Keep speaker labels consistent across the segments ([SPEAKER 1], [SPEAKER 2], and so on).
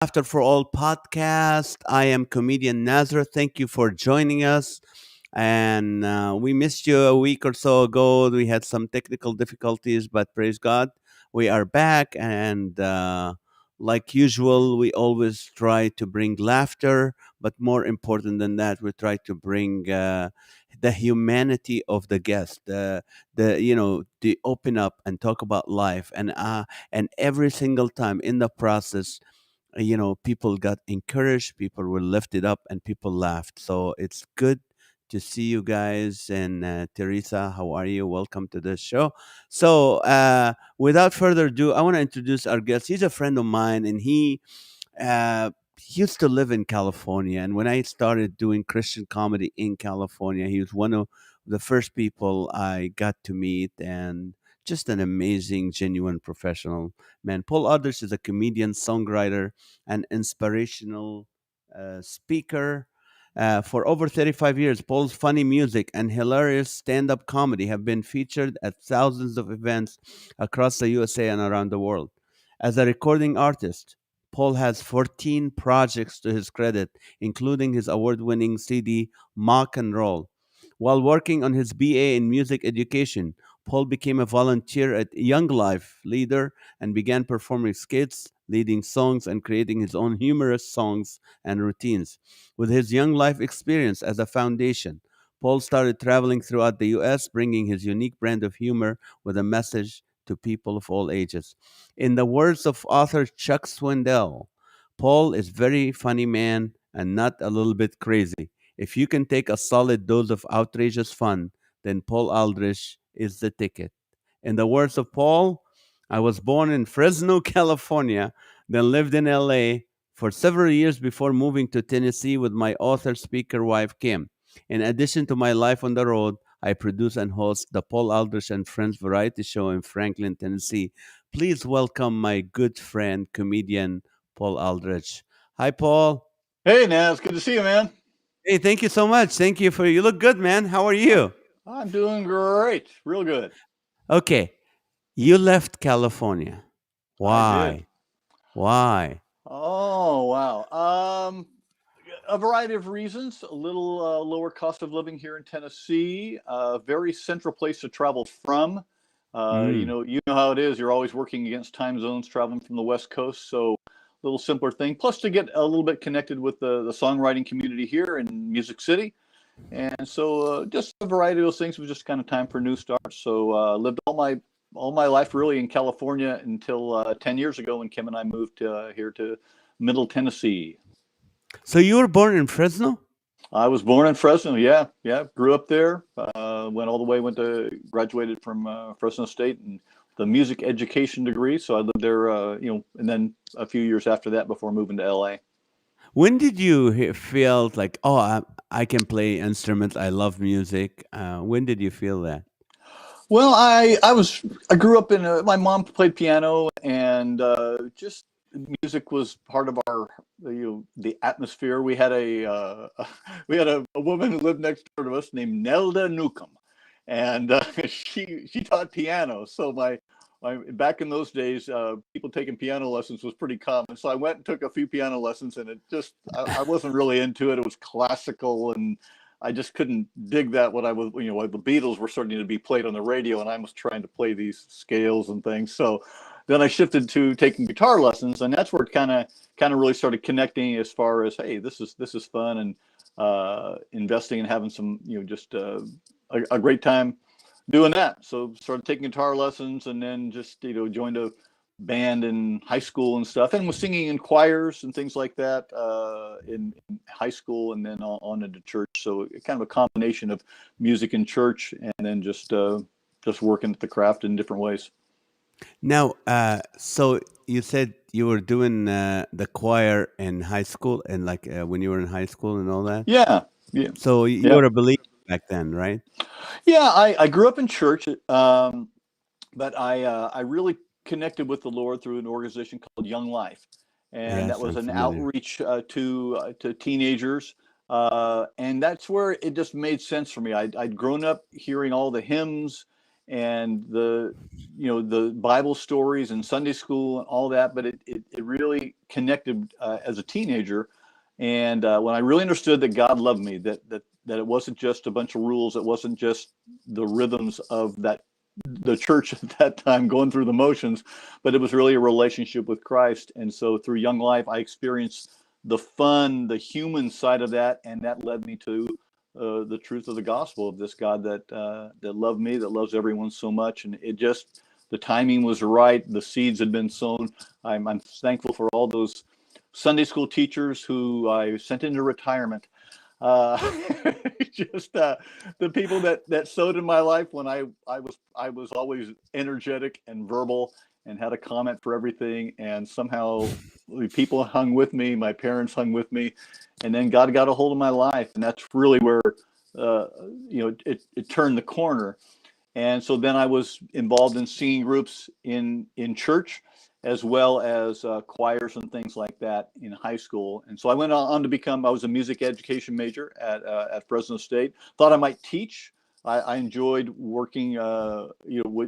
[SPEAKER 1] After for All podcast. I am Comedian Nazareth. Thank you for joining us. And we missed you a week or so ago. We had some technical difficulties, but praise God, we are back. And like usual, we always try to bring laughter, but more important than that, we try to bring the humanity of the guest, to open up and talk about life, and every single time in the process, people got encouraged, people were lifted up, and people laughed. So it's good to see you guys. And Teresa, how are you? Welcome to the show. So without further ado, I want to introduce our guest. He's a friend of mine, and he used to live in California. And when I started doing Christian comedy in California, he was one of the first people I got to meet, and just an amazing, genuine professional man. Paul Aldrich is a comedian, songwriter, and inspirational speaker. For over 35 years, Paul's funny music and hilarious stand up comedy have been featured at thousands of events across the USA and around the world. As a recording artist, Paul has 14 projects to his credit, including his award winning CD, Mock and Roll. While working on his BA in music education, Paul became a volunteer at Young Life Leader and began performing skits, leading songs, and creating his own humorous songs and routines. With his Young Life experience as a foundation, Paul started traveling throughout the US, bringing his unique brand of humor with a message to people of all ages. In the words of author Chuck Swindoll, Paul is very funny man and not a little bit crazy. If you can take a solid dose of outrageous fun, then Paul Aldrich is the ticket. In the words of Paul, I was born in Fresno, California, then lived in LA for several years before moving to Tennessee with my author speaker wife Kim. In addition to my life on the road, I produce and host the Paul Aldrich and Friends variety show in Franklin, Tennessee. Please welcome my good friend, comedian Paul Aldrich. Hi, Paul.
[SPEAKER 2] Hey, Naz, good to see you, man.
[SPEAKER 1] Hey, thank you so much. Thank you for you look good, man. How are you?
[SPEAKER 2] I'm doing great, real good.
[SPEAKER 1] Okay, you left California.
[SPEAKER 2] I did.
[SPEAKER 1] Why? Why?
[SPEAKER 2] Oh, wow. A variety of reasons. A little lower cost of living here in Tennessee. A very central place to travel from.
[SPEAKER 1] Mm.
[SPEAKER 2] You know how it is. You're always working against time zones, traveling from the West Coast. So a little simpler thing. Plus, to get a little bit connected with the songwriting community here in Music City. And so just a variety of those things was just kind of time for a new start. So lived all my life really in California until 10 years ago when Kim and I moved here to Middle Tennessee.
[SPEAKER 1] So you were born in Fresno?
[SPEAKER 2] I was born in Fresno. Yeah, yeah. Grew up there. Went all the way. Graduated from Fresno State and the music education degree. So I lived there, and then a few years after that before moving to LA.
[SPEAKER 1] When did you feel like, oh, I can play instruments. I love music. When did you feel that?
[SPEAKER 2] Well, I grew up my mom played piano, and just music was part of our the atmosphere. We had a woman who lived next door to us named Nelda Newcomb, and she taught piano. So my back in those days, people taking piano lessons was pretty common. So I went and took a few piano lessons, and I wasn't really into it. It was classical, and I just couldn't dig that. What I was, like the Beatles were starting to be played on the radio, and I was trying to play these scales and things. So then I shifted to taking guitar lessons, and that's where it kind of really started connecting as far as, hey, this is fun, and investing and having some, just a great time doing that. So started taking guitar lessons, and then just joined a band in high school and stuff, and was singing in choirs and things like that in high school, and then on into church. So kind of a combination of music and church, and then just working at the craft in different ways.
[SPEAKER 1] Now, so you said you were doing the choir in high school, and like when you were in high school and all that.
[SPEAKER 2] Yeah, yeah,
[SPEAKER 1] So you
[SPEAKER 2] yeah,
[SPEAKER 1] were a believer back then, right?
[SPEAKER 2] yeah. I grew up in church, but I really connected with the Lord through an organization called Young Life, and that
[SPEAKER 1] Yes,
[SPEAKER 2] was
[SPEAKER 1] I'm
[SPEAKER 2] an
[SPEAKER 1] familiar.
[SPEAKER 2] outreach to teenagers, and that's where it just made sense for me. I'd grown up hearing all the hymns and the Bible stories and Sunday school and all that, but it really connected as a teenager. And when I really understood that God loved me, that it wasn't just a bunch of rules, it wasn't just the rhythms of the church at that time going through the motions, but it was really a relationship with Christ. And so through Young Life, I experienced the fun, the human side of that, and that led me to the truth of the gospel of this God that loved me, that loves everyone so much. And the timing was right. The seeds had been sown. I'm thankful for all those Sunday school teachers who I sent into retirement. Uh, just the people that sowed in my life when I was always energetic and verbal and had a comment for everything. And somehow people hung with me. My parents hung with me. And then God got a hold of my life. And that's really where, it turned the corner. And so then I was involved in singing groups in church, as well as choirs and things like that in high school. And so I went on to I was a music education major at Fresno State. Thought I might teach. I enjoyed working,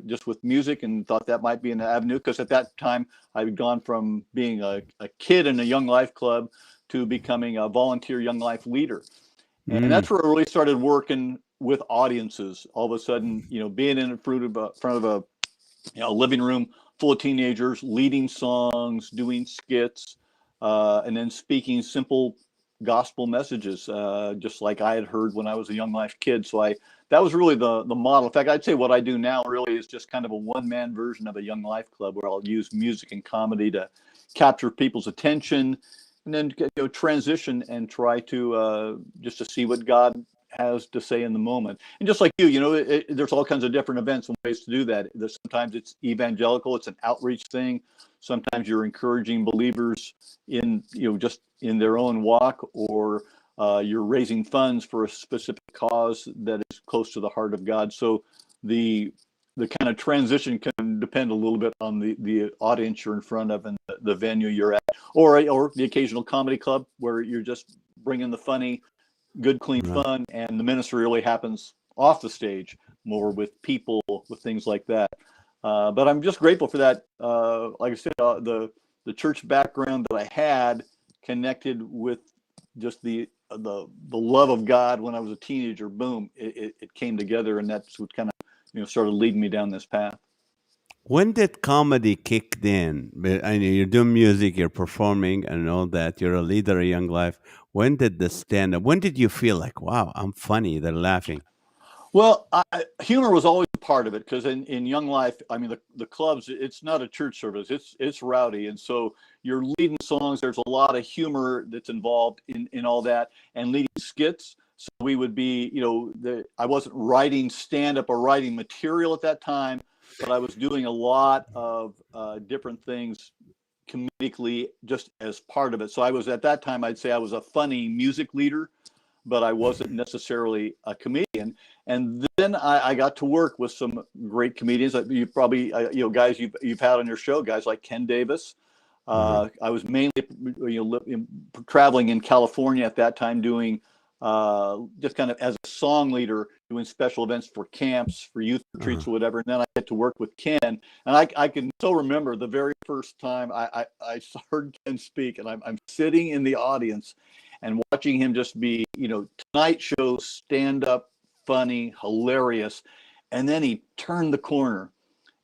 [SPEAKER 2] just with music, and thought that might be an avenue, because at that time I had gone from being a kid in a Young Life club to becoming a volunteer Young Life leader. And that's where I really started working with audiences. All of a sudden, being in front of a living room full of teenagers, leading songs, doing skits, and then speaking simple gospel messages, just like I had heard when I was a Young Life kid. So that was really the model. In fact, I'd say what I do now really is just kind of a one-man version of a Young Life club, where I'll use music and comedy to capture people's attention, and then transition and try to just to see what God has to say in the moment. And just like there's all kinds of different events and ways to do that. Sometimes it's evangelical, it's an outreach thing. Sometimes you're encouraging believers in just in their own walk, or you're raising funds for a specific cause that is close to the heart of God. So the kind of transition can depend a little bit on the audience you're in front of and the venue you're at, or the occasional comedy club where you're just bringing the funny, good, clean fun, and the ministry really happens off the stage, more with people, with things like that. But I'm just grateful for that. Like I said, the church background that I had connected with just the love of God when I was a teenager. Boom, it came together, and that's what kind of started leading me down this path.
[SPEAKER 1] When did comedy kick in? I know you're doing music, you're performing, and all that. You're a leader of Young Life. When did the stand up? When did you feel like, wow, I'm funny? They're laughing.
[SPEAKER 2] Well, humor was always a part of it, because in Young Life, I mean, the clubs, it's not a church service. It's rowdy. And so you're leading songs. There's a lot of humor that's involved in all that, and leading skits. So we would be, I wasn't writing stand-up or writing material at that time, but I was doing a lot of different things comedically just as part of it. So at that time, I'd say I was a funny music leader, but I wasn't necessarily a comedian. And then I got to work with some great comedians that you probably, guys you've had on your show, guys like Ken Davis. I was mainly, traveling in California at that time, doing just kind of as a song leader, doing special events for camps, for youth retreats or whatever. And then I had to work with Ken, and I can still remember the very first time I heard Ken speak, and I'm sitting in the audience and watching him just be, Tonight Show stand up, funny, hilarious. And then he turned the corner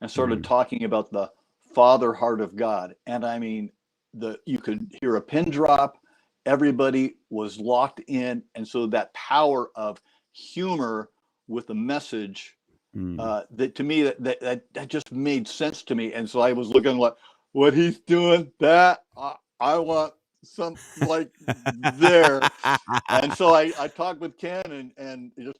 [SPEAKER 2] and started talking about the Father heart of God. And I mean, you could hear a pin drop. Everybody was locked in. And so that power of humor with a message, that to me, that just made sense to me. And so I was looking like, what he's doing, that I want some like there. And so I talked with Ken, and just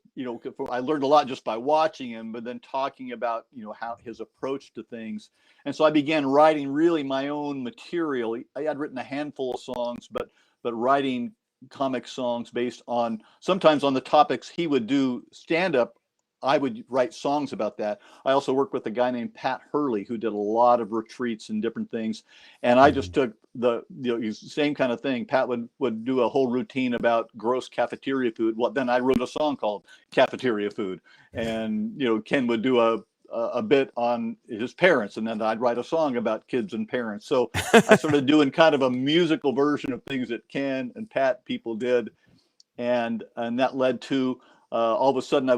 [SPEAKER 2] I learned a lot just by watching him, but then talking about how his approach to things. And so I began writing really my own material. I had written a handful of songs, but writing comic songs based on sometimes on the topics he would do stand up. I would write songs about that. I also worked with a guy named Pat Hurley, who did a lot of retreats and different things. And I just took the same kind of thing. Pat would do a whole routine about gross cafeteria food. Well, then I wrote a song called Cafeteria Food. And Ken would do a bit on his parents, and then I'd write a song about kids and parents. So I started doing kind of a musical version of things that Ken and Pat people did, and that led to all of a sudden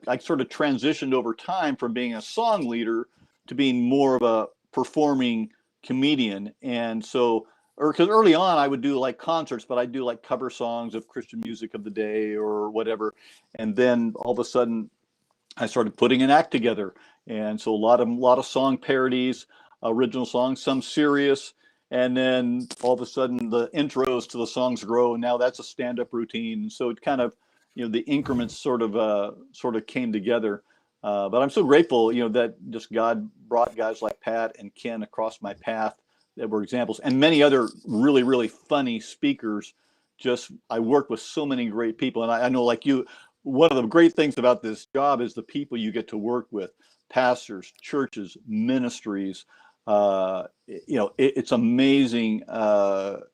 [SPEAKER 2] I sort of transitioned over time from being a song leader to being more of a performing comedian. And so, or because early on I would do like concerts, but I'd do like cover songs of Christian music of the day or whatever. And then all of a sudden I started putting an act together. And so a lot of song parodies, original songs, some serious, and then all of a sudden the intros to the songs grow, and now that's a stand-up routine. So it kind of, the increments sort of came together. But I'm so grateful, that just God brought guys like Pat and Ken across my path that were examples, and many other really, really funny speakers. Just I worked with so many great people, and I know, like you, one of the great things about this job is the people you get to work with: pastors, churches, ministries. It's amazing how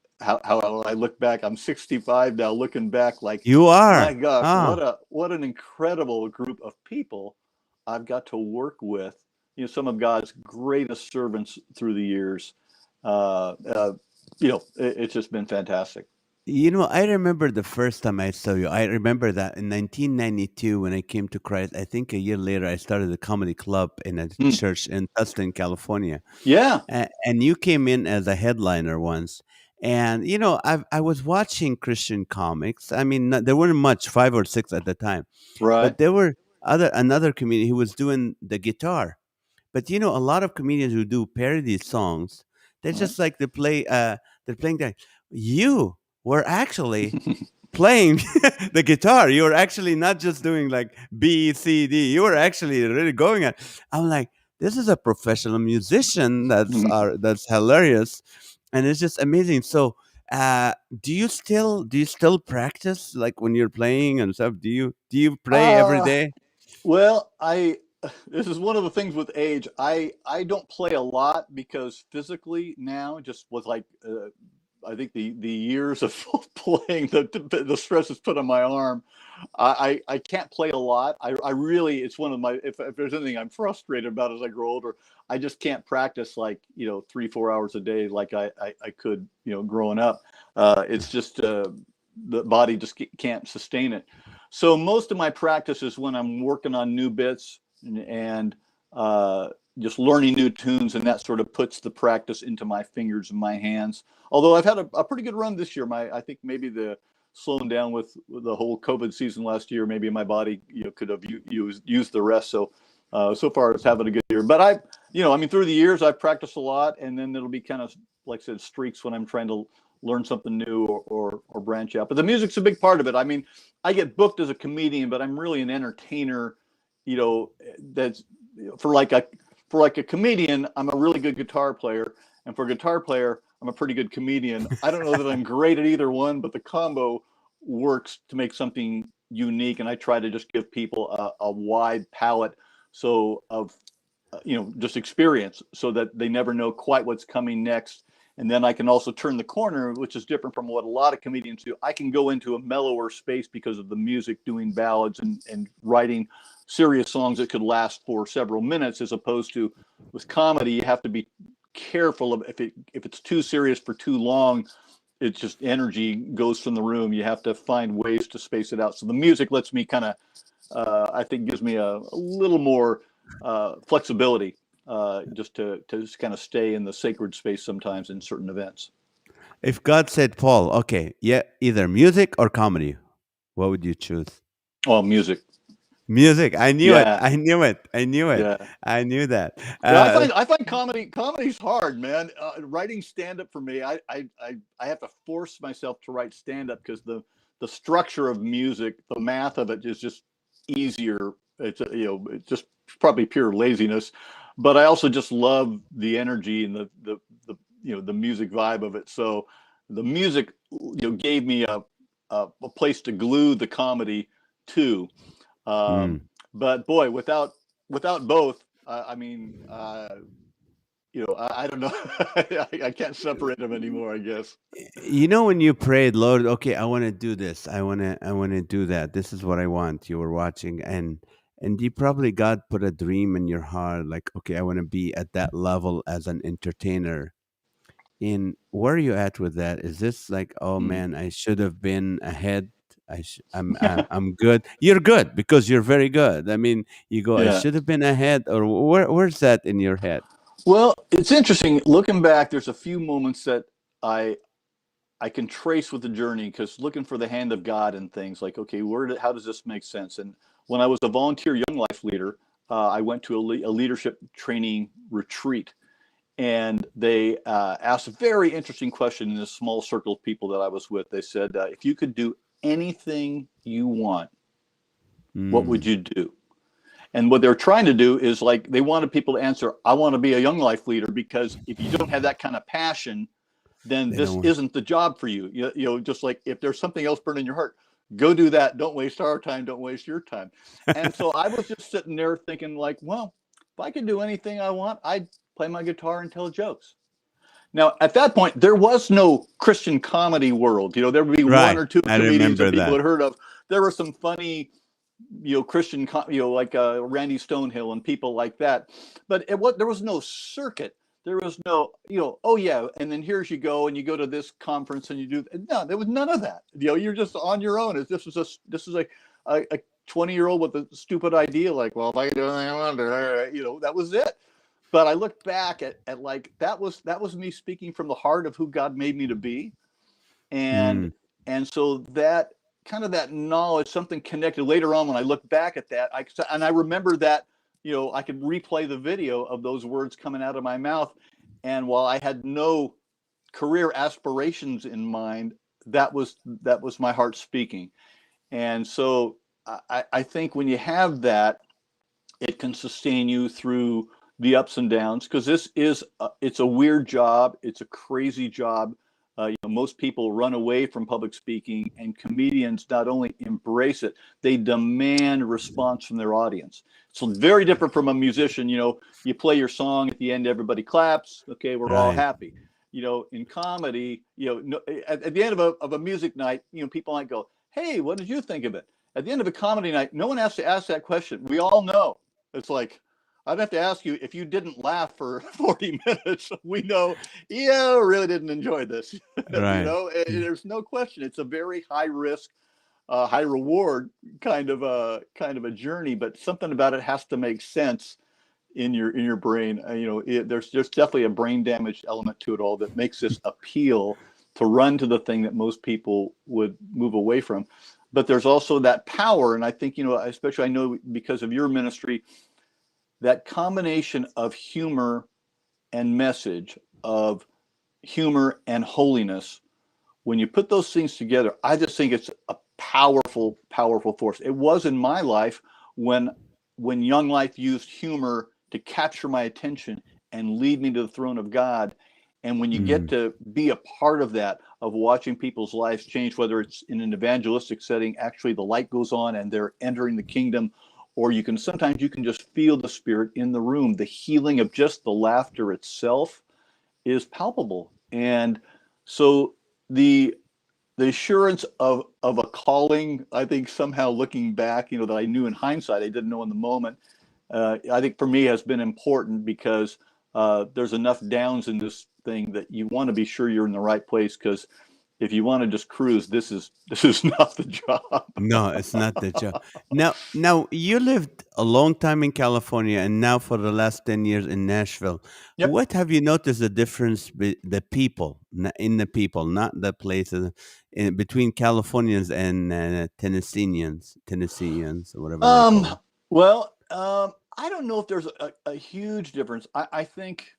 [SPEAKER 2] I look back. I'm 65 now, looking back, like,
[SPEAKER 1] You
[SPEAKER 2] my
[SPEAKER 1] are.
[SPEAKER 2] gosh,
[SPEAKER 1] Ah.
[SPEAKER 2] what an incredible group of people I've got to work with. Some of God's greatest servants through the years. It's just been fantastic.
[SPEAKER 1] I remember the first time I saw you. I remember that in 1992 when I came to Christ. I think a year later, I started a comedy club in a
[SPEAKER 2] Hmm.
[SPEAKER 1] church in Tustin, California.
[SPEAKER 2] Yeah,
[SPEAKER 1] And you came in as a headliner once. And, I was watching Christian comics. I mean, there weren't much, five or six at the time.
[SPEAKER 2] right.
[SPEAKER 1] But there were another comedian who was doing the guitar. But a lot of comedians who do parody songs, they're
[SPEAKER 2] Right.
[SPEAKER 1] just like they're playing that. You were actually playing the guitar. You were actually not just doing like B, C, D. You were actually really going at. I'm like, this is a professional musician. That's hilarious, and it's just amazing. So, do you still practice like when you're playing and stuff? Do you pray every
[SPEAKER 2] Uh,
[SPEAKER 1] day?
[SPEAKER 2] Well, I this is one of the things with age. I don't play a lot because physically now, just with like I think the years of playing, the stress is put on my arm. I can't play a lot. I really, it's one of my, if there's anything I'm frustrated about as I grow older, I just can't practice like 3-4 hours a day like I could growing up. It's just the body just can't sustain it. So most of my practice is when I'm working on new bits and just learning new tunes, and that sort of puts the practice into my fingers and my hands. Although I've had a pretty good run this year. I think maybe the slowing down with the whole COVID season last year, maybe my body could have used the rest. So so far it's having a good year. But I mean, through the years I've practiced a lot, and then it'll be kind of, like I said, streaks when I'm trying to learn something new or branch out. But the music's a big part of it. I mean, I get booked as a comedian, but I'm really an entertainer. That's for like a comedian, I'm a really good guitar player, and for a guitar player, I'm a pretty good comedian. I don't know that I'm great at either one, but the combo works to make something unique, and I try to just give people a wide palette so of just experience, so that they never know quite what's coming next. And then I can also turn the corner, which is different from what a lot of comedians do. I can go into a mellower space because of the music, doing ballads and writing serious songs that could last for several minutes, as opposed to with comedy, you have to be careful of if it's too serious for too long, it's just energy goes from the room. You have to find ways to space it out. So the music lets me kind of, I think, gives me a little more flexibility, just to just kind of stay in the sacred space sometimes in certain events.
[SPEAKER 1] If God said, Paul, okay, yeah, either music or comedy, what would you choose?
[SPEAKER 2] Oh, music.
[SPEAKER 1] Music. I knew it.
[SPEAKER 2] Yeah,
[SPEAKER 1] I knew it. I knew it.
[SPEAKER 2] yeah.
[SPEAKER 1] I knew that.
[SPEAKER 2] Yeah, I find comedy's hard, man. Writing stand up for me, I have to force myself to write stand up because the structure of music, the math of it is just easier. It's just probably pure laziness, but I also just love the energy and the music vibe of it. So the music gave me a place to glue the comedy to. Um,
[SPEAKER 1] Mm.
[SPEAKER 2] but boy, without both, I mean, I don't know. I can't separate them anymore, I guess.
[SPEAKER 1] When you prayed, Lord, okay, I want to do this. I want to do that. This is what I want. You were watching, and you probably God put a dream in your heart, like, okay, I want to be at that level as an entertainer. And where are you at with that? Is this like, oh
[SPEAKER 2] Mm.
[SPEAKER 1] man, I should have been ahead. I'm good. You're good because you're very good. I mean, you go, I
[SPEAKER 2] Yeah.
[SPEAKER 1] should have been ahead, or where's that in your head?
[SPEAKER 2] Well, it's interesting looking back. There's a few moments that I I can trace with the journey because looking for the hand of God and things like, okay, how does this make sense? And when I was a volunteer young life leader, I went to a leadership training retreat, and they asked a very interesting question in this small circle of people that I was with. They said, if you could do anything you want, what would
[SPEAKER 1] Mm,
[SPEAKER 2] you do? And what they're trying to do is like they wanted people to answer, I want to be a young life leader, because if you don't have that kind of passion, then
[SPEAKER 1] they
[SPEAKER 2] this
[SPEAKER 1] don't.
[SPEAKER 2] isn't the job for you. Just like if there's something else burning your heart, go do that. Don't waste our time. Don't waste your time. And so I was just sitting there thinking, like, well, if I could do anything I want, I'd play my guitar and tell jokes. Now, at that point, there was no Christian comedy world. There would be one
[SPEAKER 1] Right.
[SPEAKER 2] or two
[SPEAKER 1] I
[SPEAKER 2] comedians
[SPEAKER 1] remember
[SPEAKER 2] that people
[SPEAKER 1] that.
[SPEAKER 2] had heard of. There were some funny, Christian, like Randy Stonehill and people like that. But there was no circuit. There was no, oh yeah, and then here's you go, and you go to this conference and you do. No, there was none of that. You're just on your own. This is a 20-year-old with a stupid idea, like, well, if I can do anything I want to, that was it. But I look back at like that was me speaking from the heart of who God made me to be, and
[SPEAKER 1] Mm,
[SPEAKER 2] so that kind of that knowledge, something connected later on when I look back at that, I remember that, I could replay the video of those words coming out of my mouth, and while I had no career aspirations in mind, that was my heart speaking. And so I think when you have that, it can sustain you through the ups and downs, because it's a weird job. It's a crazy job. Most people run away from public speaking, and comedians not only embrace it, they demand response from their audience. So very different from a musician. You play your song, at the end everybody claps, okay, we're all
[SPEAKER 1] right.
[SPEAKER 2] happy. In comedy, no, at the end of a music night, people might go, hey, what did you think of it? At the end of a comedy night, no one has to ask that question. We all know. It's like, I'd have to ask you, if you didn't laugh for 40 minutes, we know, yeah, I really didn't enjoy this.
[SPEAKER 1] Right.
[SPEAKER 2] There's no question. It's a very high risk, high reward kind of a journey, but something about it has to make sense in your brain. There's definitely a brain damage element to it all that makes this appeal to run to the thing that most people would move away from. But there's also that power, and I think, especially I know because of your ministry, that combination of humor and message, of humor and holiness, when you put those things together, I just think it's a powerful, powerful force. It was in my life when Young Life used humor to capture my attention and lead me to the throne of God. And when you get
[SPEAKER 1] Mm,
[SPEAKER 2] to be a part of that, of watching people's lives change, whether it's in an evangelistic setting, actually the light goes on and they're entering the kingdom, or sometimes you can just feel the Spirit in the room. The healing of just the laughter itself is palpable. And so the assurance of a calling, I think somehow looking back, that I knew in hindsight, I didn't know in the moment, I think for me has been important, because there's enough downs in this thing that you want to be sure you're in the right place, because if you want to just cruise, this is not the job.
[SPEAKER 1] no, it's not the job. Now you lived a long time in California, and now for the last 10 years in Nashville.
[SPEAKER 2] Yep.
[SPEAKER 1] What have you noticed the difference the people in the people, not the places, between Californians and Tennesseans, or whatever they
[SPEAKER 2] Um,
[SPEAKER 1] call them?
[SPEAKER 2] well, I don't know if there's a huge difference. I think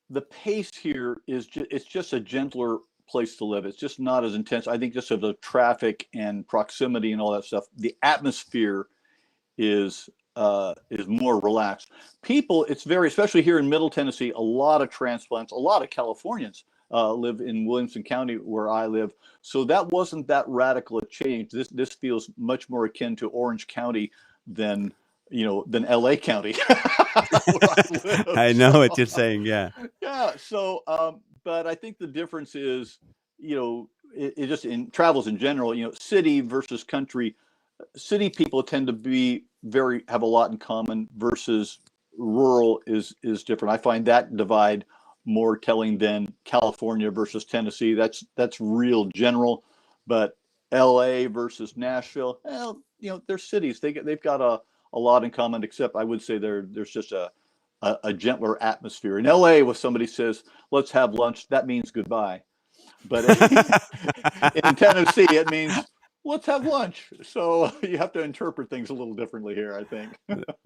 [SPEAKER 2] the pace here it's just a gentler place to live. It's just not as intense. I think just of the traffic and proximity and all that stuff. The atmosphere is more relaxed. People, it's very, especially here in Middle Tennessee, a lot of transplants, a lot of Californians live in Williamson County where I live. So that wasn't that radical a change. This feels much more akin to Orange County than than LA County where I live.
[SPEAKER 1] I know
[SPEAKER 2] So
[SPEAKER 1] what you're saying. Yeah.
[SPEAKER 2] yeah. So but I think the difference is, it just in travels in general, city versus country. City people tend to be have a lot in common versus rural is different. I find that divide more telling than California versus Tennessee. That's real general, but LA versus Nashville, well, they're cities. They've got a lot in common, except I would say there's just a gentler atmosphere. In LA, if somebody says, let's have lunch, that means goodbye. But in Tennessee, it means let's have lunch. So you have to interpret things a little differently here, I think.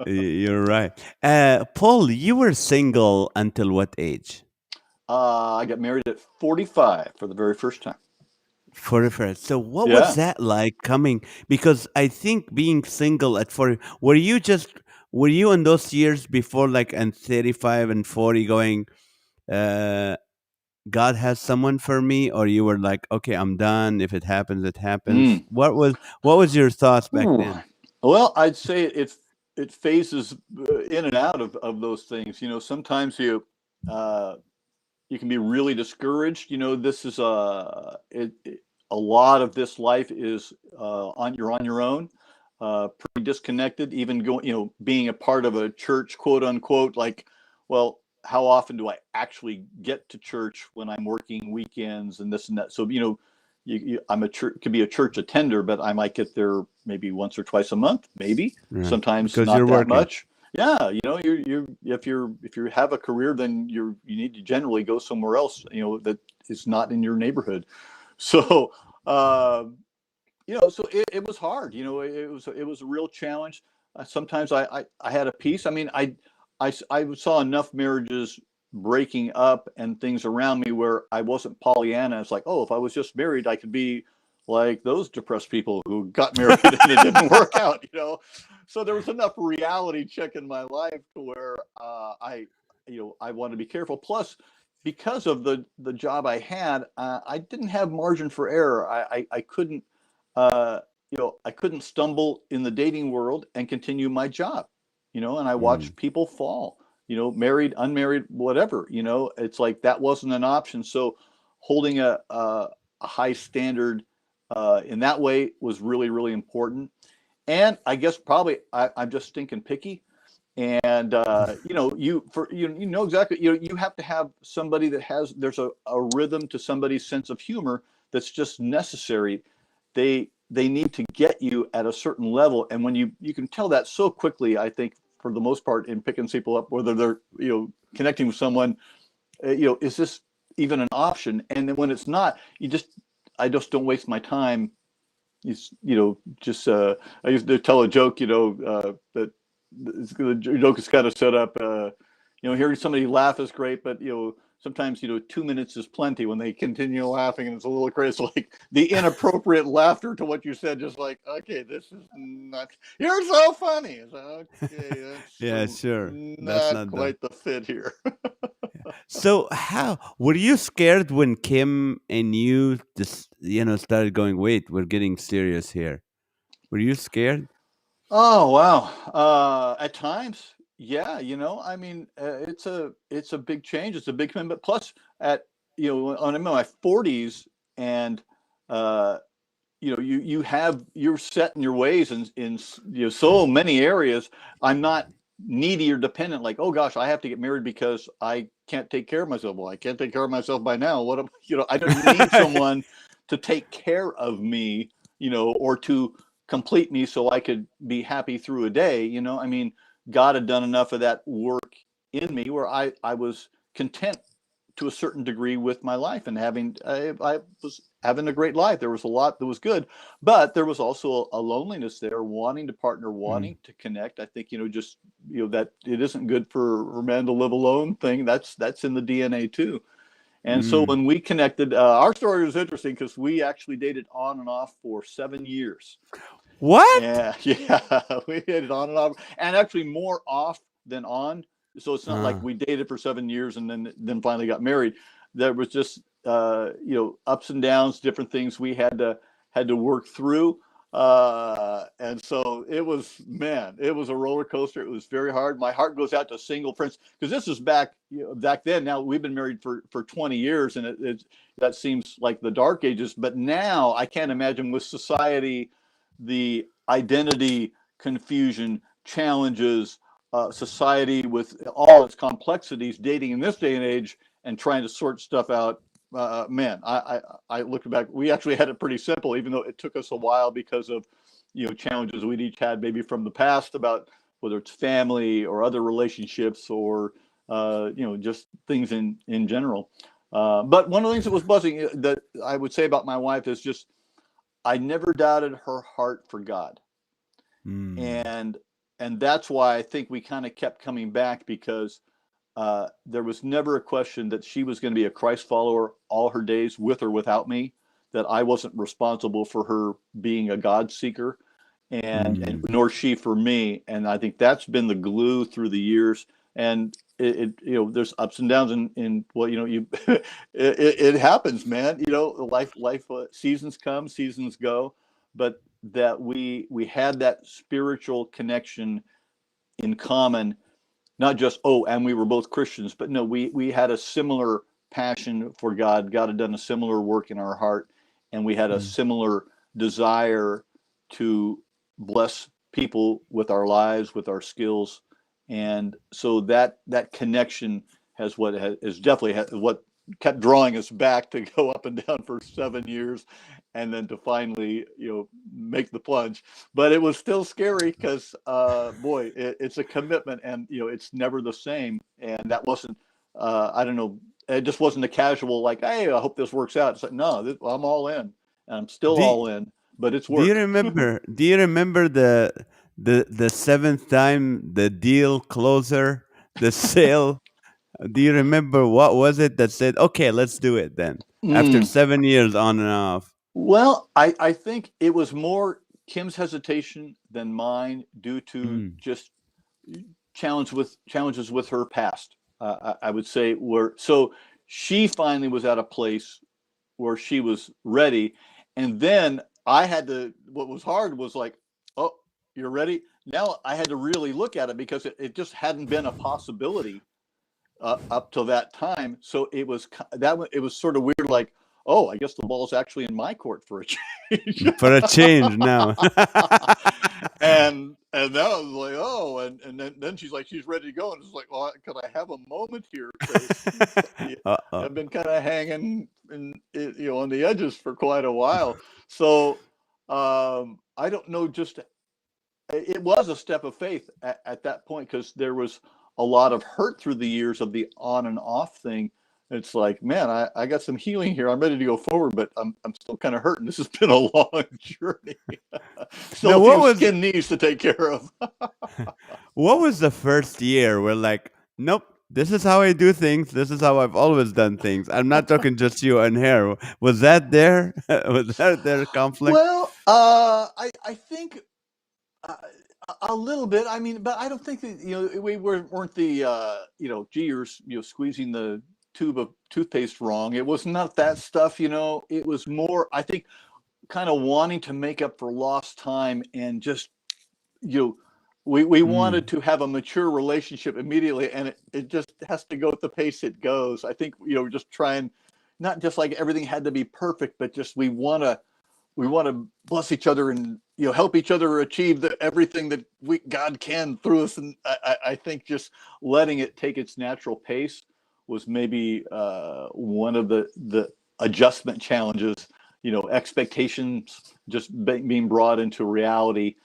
[SPEAKER 1] You're right. Paul, you were single until what age?
[SPEAKER 2] I got married at 45 for the very first time.
[SPEAKER 1] For the first. So what was
[SPEAKER 2] Yeah.
[SPEAKER 1] that like coming? Because I think being single at 40, were you in those years before like and 35 and 40 going, uh, God has someone for me, or you were like, okay, I'm done. If it happens, it happens.
[SPEAKER 2] Mm.
[SPEAKER 1] What was your thoughts back
[SPEAKER 2] Ooh.
[SPEAKER 1] then?
[SPEAKER 2] Well, I'd say it phases in and out of those things. Sometimes uh, you can be really discouraged. This is a lot of this life is you're on your own, pretty disconnected. Even going, being a part of a church, quote unquote, like, well, how often do I actually get to church when I'm working weekends and this and that? So I'm a church, could be a church attender, but I might get there maybe once or twice a month, maybe
[SPEAKER 1] Yeah,
[SPEAKER 2] sometimes
[SPEAKER 1] because
[SPEAKER 2] not
[SPEAKER 1] you're
[SPEAKER 2] that
[SPEAKER 1] working.
[SPEAKER 2] much. Yeah, you if you have a career, then you need to generally go somewhere else, that is not in your neighborhood. So, uh, so it was hard. It was a real challenge. Sometimes I had a piece. I mean, I saw enough marriages breaking up and things around me where I wasn't Pollyanna. It's like, oh, if I was just married, I could be like those depressed people who got married and it didn't work out. So there was enough reality check in my life to where I want to be careful. Plus, because of the job I had, I didn't have margin for error. I couldn't I couldn't stumble in the dating world and continue my job, and I
[SPEAKER 1] Mm,
[SPEAKER 2] watched people fall, married, unmarried, whatever, it's like that wasn't an option. So holding a high standard in that way was really, really important. And I guess probably I'm just stinking picky. And you know exactly, you have to have somebody there's a rhythm to somebody's sense of humor that's just necessary. They need to get you at a certain level, and when you can tell that so quickly, I think, for the most part, in picking people up, whether they're connecting with someone, is this even an option? And then when it's not, I just don't waste my time. Just I used to tell a joke, that the joke is kind of set up. Hearing somebody laugh is great, but sometimes 2 minutes is plenty when they continue laughing, and it's a little crazy. It's like the inappropriate laughter to what you said, just like, okay, this is not. You're so funny. It's like, okay, that's
[SPEAKER 1] yeah, sure. That's
[SPEAKER 2] not
[SPEAKER 1] not done.
[SPEAKER 2] quite the fit here.
[SPEAKER 1] So how were you scared when Kim and you just started going, wait, we're getting serious here? Were you scared?
[SPEAKER 2] Oh wow! At times, yeah. I mean, it's a big change. It's a big commitment. Plus, I'm in my 40s, and uh, you're set in your ways in so many areas. I'm not needy or dependent. Like, oh gosh, I have to get married because I can't take care of myself. Well, I can't take care of myself by now. What am I don't need someone to take care of me, or to complete me so I could be happy through a day. I mean, God had done enough of that work in me where I was content to a certain degree with my life, and I was having a great life. There was a lot that was good, but there was also a loneliness there, wanting to partner,
[SPEAKER 1] Mm,
[SPEAKER 2] wanting to connect. I think just that it isn't good for man to live alone thing. That's in the DNA too. And so
[SPEAKER 1] mm.
[SPEAKER 2] when we connected, our story was interesting because we actually dated on and off for 7 years.
[SPEAKER 1] What?
[SPEAKER 2] Yeah, yeah, we dated on and off, and actually more off than on. So it's not like
[SPEAKER 1] Uh,
[SPEAKER 2] we dated for 7 years and then finally got married. There was just ups and downs, different things we had to work through. And so it was a roller coaster. It was very hard. My heart goes out to single friends because this is back then. Now we've been married for 20 years, and that seems like the dark ages. But now I can't imagine with society, the identity confusion, challenges, society with all its complexities, dating in this day and age, and trying to sort stuff out. Man, I look back. We actually had it pretty simple, even though it took us a while because of challenges we'd each had maybe from the past about whether it's family or other relationships or just things in general. But one of the things that was buzzing that I would say about my wife is just I never doubted her heart for God.
[SPEAKER 1] Mm.
[SPEAKER 2] And that's why I think we kind of kept coming back, because there was never a question that she was going to be a Christ follower all her days, with or without me, that I wasn't responsible for her being a God seeker, and
[SPEAKER 1] Mm.
[SPEAKER 2] nor she for me. And I think that's been the glue through the years. And there's ups and downs in well, it happens, man. Life seasons come, seasons go, but that we had that spiritual connection in common, not just and we were both Christians, but no, we had a similar passion for God. God had done a similar work in our heart, and we had a
[SPEAKER 1] Mm.
[SPEAKER 2] similar desire to bless people with our lives, with our skills. And so that connection is definitely what kept drawing us back to go up and down for 7 years, and then to finally make the plunge. But it was still scary because boy, it's a commitment, and it's never the same. And that wasn't I don't know, it just wasn't a casual like, hey, I hope this works out. It's like, no, I'm all in, and I'm still
[SPEAKER 1] Do,
[SPEAKER 2] all in, but it's
[SPEAKER 1] do you
[SPEAKER 2] work.
[SPEAKER 1] remember? Do you remember the seventh time the deal closer, the sale? Do you remember what was it that said, "Okay, let's do it then"? After
[SPEAKER 2] Mm.
[SPEAKER 1] 7 years on and off.
[SPEAKER 2] Well, I think it was more Kim's hesitation than mine, due to
[SPEAKER 1] Mm.
[SPEAKER 2] just challenges with her past. I would say, where so she finally was at a place where she was ready, and then I had to. What was hard was like, oh, you're ready now. I had to really look at it, because it just hadn't been a possibility up till that time. So it was sort of weird, like, oh, I guess the ball's actually in my court for a change.
[SPEAKER 1] For a change now.
[SPEAKER 2] And that was like, oh, and then she's like, she's ready to go, and it's like, well, could I have a moment here, because
[SPEAKER 1] Uh-oh.
[SPEAKER 2] I've been kind of hanging on the edges for quite a while. So I don't know, just it was a step of faith at that point, because there was a lot of hurt through the years of the on and off thing. It's like, man, I got some healing here. I'm ready to go forward, but I'm still kind of hurting. This has been a long journey. Still
[SPEAKER 1] Now,
[SPEAKER 2] a
[SPEAKER 1] what
[SPEAKER 2] few
[SPEAKER 1] was
[SPEAKER 2] skin knees to take care of.
[SPEAKER 1] what was the first year where like, nope, this is how I do things. This is how I've always done things. I'm not talking just you and her. Was that there? Was that there conflict?
[SPEAKER 2] Well, I think uh, a little bit. I mean, but I don't think that we weren't the gee, you're squeezing the tube of toothpaste wrong. It was not that stuff. It was more, I think, kind of wanting to make up for lost time, and just we wanted
[SPEAKER 1] Mm.
[SPEAKER 2] to have a mature relationship immediately, and it just has to go at the pace it goes. I think just trying, not just like everything had to be perfect, but just we want to bless each other, and help each other achieve everything that God can through us. And I think just letting it take its natural pace was maybe one of the adjustment challenges. Expectations just being brought into reality,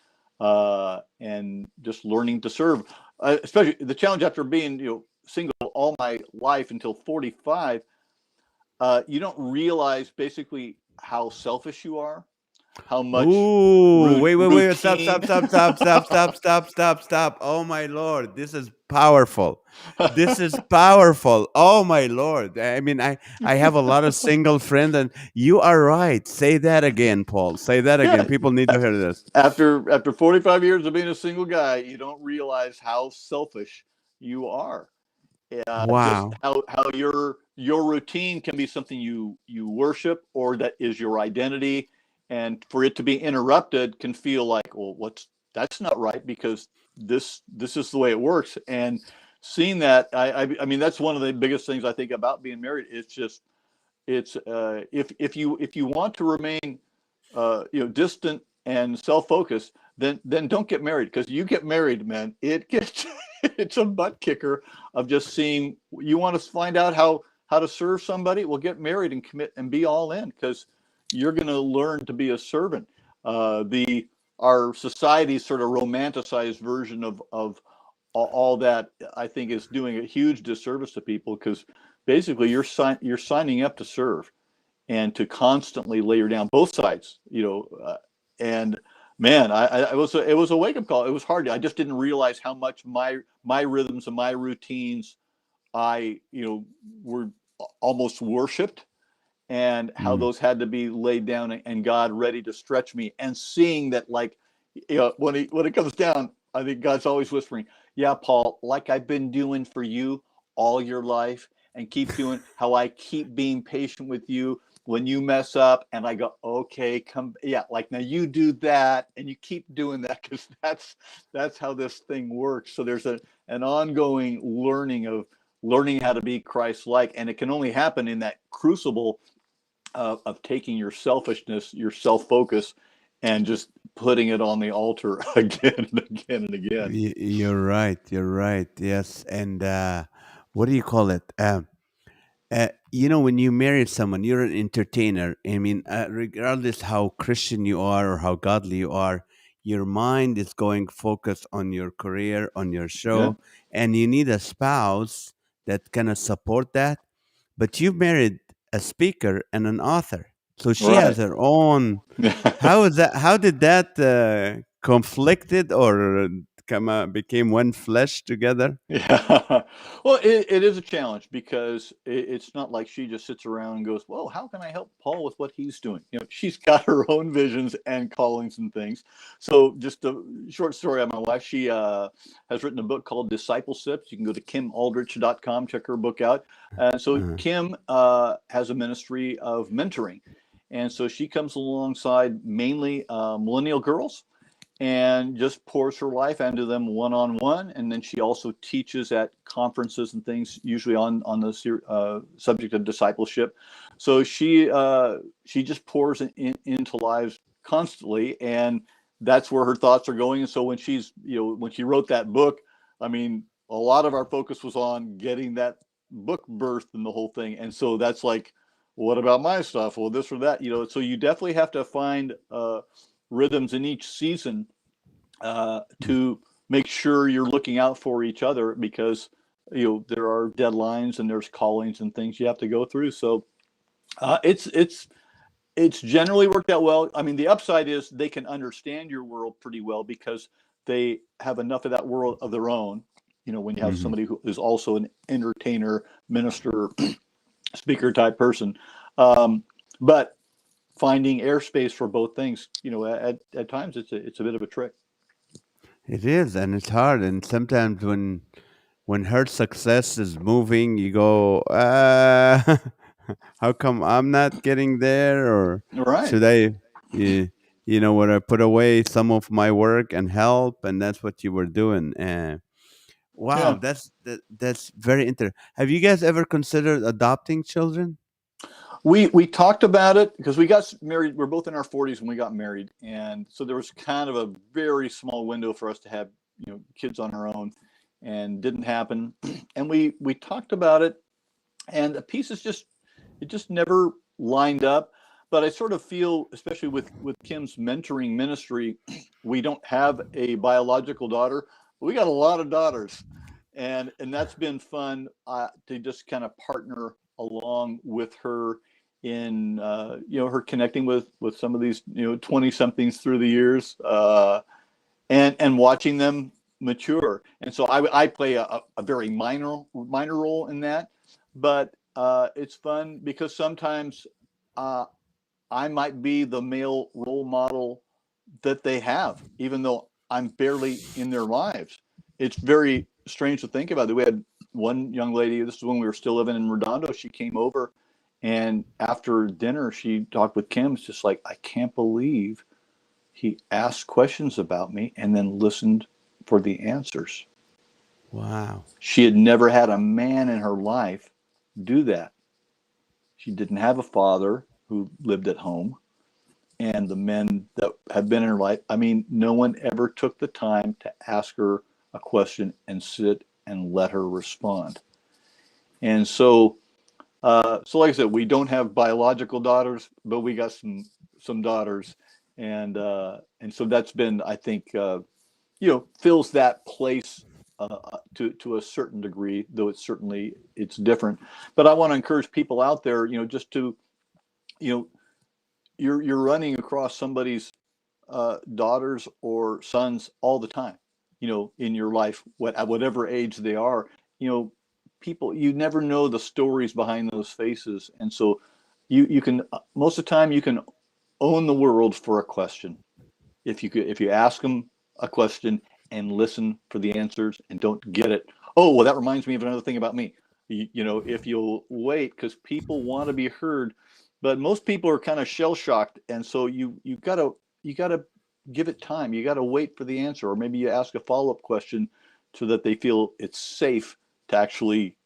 [SPEAKER 2] and just learning to serve. Especially the challenge after being single all my life until 45. You don't realize basically how selfish you are, how much
[SPEAKER 1] Ooh, wait. Stop,
[SPEAKER 2] routine.
[SPEAKER 1] stop, stop, stop, stop, stop, stop, stop, stop. Oh my Lord. This is powerful. This is powerful. Oh my Lord. I mean, I have a lot of single friends, and you are right. Say that again, Paul. Say that again.
[SPEAKER 2] Yeah,
[SPEAKER 1] People need to hear this.
[SPEAKER 2] after 45 years of being a single guy, you don't realize how selfish you are. Just
[SPEAKER 1] Wow.
[SPEAKER 2] how your routine can be something you worship, or that is your identity, and for it to be interrupted can feel like, well, that's not right, because this is the way it works. And seeing that, I mean, that's one of the biggest things I think about being married. It's just if you want to remain distant and self-focused, then don't get married, because you get married, man, it gets it's a butt kicker of just seeing. You want to find out how to serve somebody? Well, get married and commit and be all in, because you're going to learn to be a servant. The Our society's sort of romanticized version of all that, I think, is doing a huge disservice to people, because basically you're signing up to serve and to constantly layer down both sides, and man, it was a wake up call. It was hard. I just didn't realize how much my rhythms and my routines, I were almost worshipped, and how
[SPEAKER 1] Mm.
[SPEAKER 2] those had to be laid down, and God ready to stretch me, and seeing that, like, when it comes down, I think God's always whispering, yeah, Paul, like I've been doing for you all your life, and keep doing, how I keep being patient with you when you mess up, and I go, okay, come, yeah, like, now you do that, and you keep doing that, because that's how this thing works. So there's an ongoing learning how to be Christ-like, and it can only happen in that crucible of taking your selfishness, your self-focus, and just putting it on the altar again and again and again.
[SPEAKER 1] You're right. You're right. Yes. And what do you call it? When you marry someone, you're an entertainer. I mean, regardless how Christian you are or how godly you are, your mind is going focused on your career, on your
[SPEAKER 2] Yeah,
[SPEAKER 1] show, and you need a spouse that kind of support that. But you married a speaker and an author, so she has
[SPEAKER 2] right.
[SPEAKER 1] her own. How is that? How did that conflicted or became one flesh together?
[SPEAKER 2] Yeah. Well, it is a challenge, because it's not like she just sits around and goes, well, how can I help Paul with what he's doing? She's got her own visions and callings and things. So, just a short story on my wife. She has written a book called Discipleships. You can go to kimaldrich.com, check her book out. So
[SPEAKER 1] Uh,
[SPEAKER 2] Kim has a ministry of mentoring. And so she comes alongside mainly millennial girls, and just pours her life into them one on one. And then she also teaches at conferences and things, usually on the subject of discipleship. So she just pours into lives constantly, and that's where her thoughts are going. And so when when she wrote that book, I mean, a lot of our focus was on getting that book birthed and the whole thing. And so that's like, what about my stuff? Well, this or that, So you definitely have to find rhythms in each season to make sure you're looking out for each other, because there are deadlines and there's callings and things you have to go through. So it's generally worked out well. I mean, the upside is they can understand your world pretty well, because they have enough of that world of their own. When you have
[SPEAKER 1] mhm.
[SPEAKER 2] somebody who is also an entertainer, minister, speaker type person, um, but finding airspace for both things, at times it's a bit of a trick.
[SPEAKER 1] It is, and it's hard. And sometimes when her success is moving, you go, how come I'm not getting there? Or
[SPEAKER 2] Right.
[SPEAKER 1] should I, you, would I put away some of my work and help? And that's what you were doing. Wow,
[SPEAKER 2] Yeah.
[SPEAKER 1] that's very interesting. Have you guys ever considered adopting children?
[SPEAKER 2] We talked about it, because we got married. We're both in our 40s when we got married, and so there was kind of a very small window for us to have kids on our own, and didn't happen. And we talked about it, and the pieces just never lined up. But I sort of feel, especially with Kim's mentoring ministry, we don't have a biological daughter, but we got a lot of daughters, and that's been fun, to just kind of partner along with her in her connecting with some of these 20 somethings through the years, and watching them mature. And so I play a very minor role in that, but it's fun, because sometimes uh, I might be the male role model that they have, even though I'm barely in their lives. It's very strange to think about. We had one young lady, this is when we were still living in Redondo, she came over, and after dinner, she talked with Kim. It's just like, I can't believe he asked questions about me and then listened for the answers.
[SPEAKER 1] Wow.
[SPEAKER 2] She had never had a man in her life do that. She didn't have a father who lived at home. and the men that have been in her life, I mean, no one ever took the time to ask her a question and sit and let her respond. And so like I said, we don't have biological daughters, but we got some daughters, and so that's been, I think, fills that place to a certain degree, though it's different. But I want to encourage people out there, just to, you know, you're running across somebody's daughters or sons all the time, in your life, at whatever age they are, you know, people, you never know the stories behind those faces. And so you can, most of the time, you can own the world for a question. If you ask them a question and listen for the answers and don't get it, oh, well, that reminds me of another thing about me. If you'll wait, because people want to be heard, but most people are kind of shell shocked, and so you gotta give it time. You gotta wait for the answer, or maybe you ask a follow up question so that they feel it's safe to actually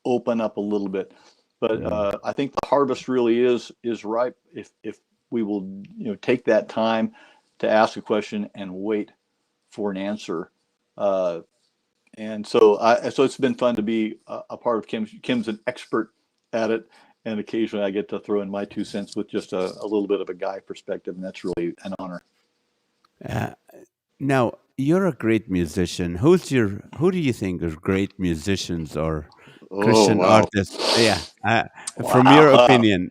[SPEAKER 2] open up a little bit. But
[SPEAKER 1] Mm.
[SPEAKER 2] I think the harvest really is ripe if we will, take that time to ask a question and wait for an answer. Uh, and so it's been fun to be a part of Kim's. Kim's an expert at it, and occasionally I get to throw in my 2 cents with just a little bit of a guy perspective, and that's really an honor.
[SPEAKER 1] Uh, Now, you're a great musician. Who do you think are great musicians or
[SPEAKER 2] Oh,
[SPEAKER 1] Christian
[SPEAKER 2] wow.
[SPEAKER 1] artists? Yeah, from your
[SPEAKER 2] Wow.
[SPEAKER 1] opinion.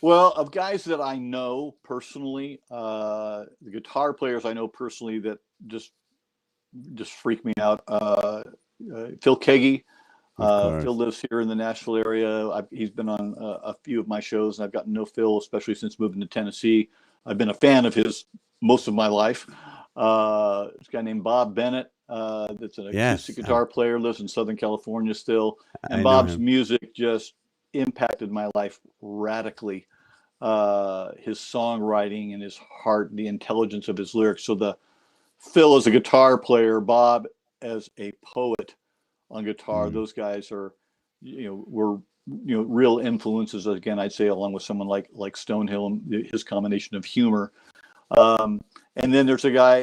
[SPEAKER 2] Well, of guys that I know personally, the guitar players I know personally that just freak me out. Phil Keggy.
[SPEAKER 1] Of
[SPEAKER 2] Phil
[SPEAKER 1] course.
[SPEAKER 2] lives here in the Nashville area. He's been on a few of my shows, and I've gotten to know Phil, especially since moving to Tennessee. I've been a fan of his most of my life. This guy named Bob Bennett, that's an acoustic
[SPEAKER 1] Yes,
[SPEAKER 2] guitar player, lives in Southern California still. And
[SPEAKER 1] I know
[SPEAKER 2] Bob's
[SPEAKER 1] him.
[SPEAKER 2] music just impacted my life radically. His songwriting and his heart, the intelligence of his lyrics. So the Phil as a guitar player, Bob as a poet on guitar.
[SPEAKER 1] Mm.
[SPEAKER 2] Those guys are, were real influences. Again, I'd say along with someone like Stonehill and his combination of humor. Um, and then there's a guy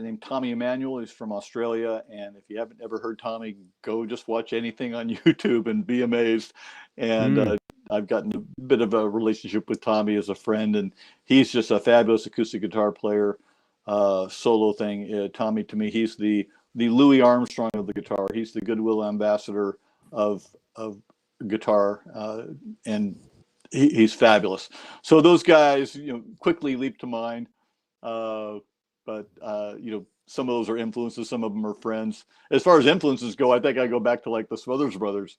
[SPEAKER 2] named Tommy Emmanuel. He's from Australia, and if you haven't ever heard Tommy, go just watch anything on YouTube and be amazed. And
[SPEAKER 1] Mm.
[SPEAKER 2] I've gotten a bit of a relationship with Tommy as a friend, and he's just a fabulous acoustic guitar player. Solo thing. Tommy, to me, he's the Louis Armstrong of the guitar. He's the goodwill ambassador of guitar, and he's fabulous. So those guys, quickly leap to mind. Uh, but some of those are influences, some of them are friends. As far as influences go, I think I go back to like the Smothers Brothers.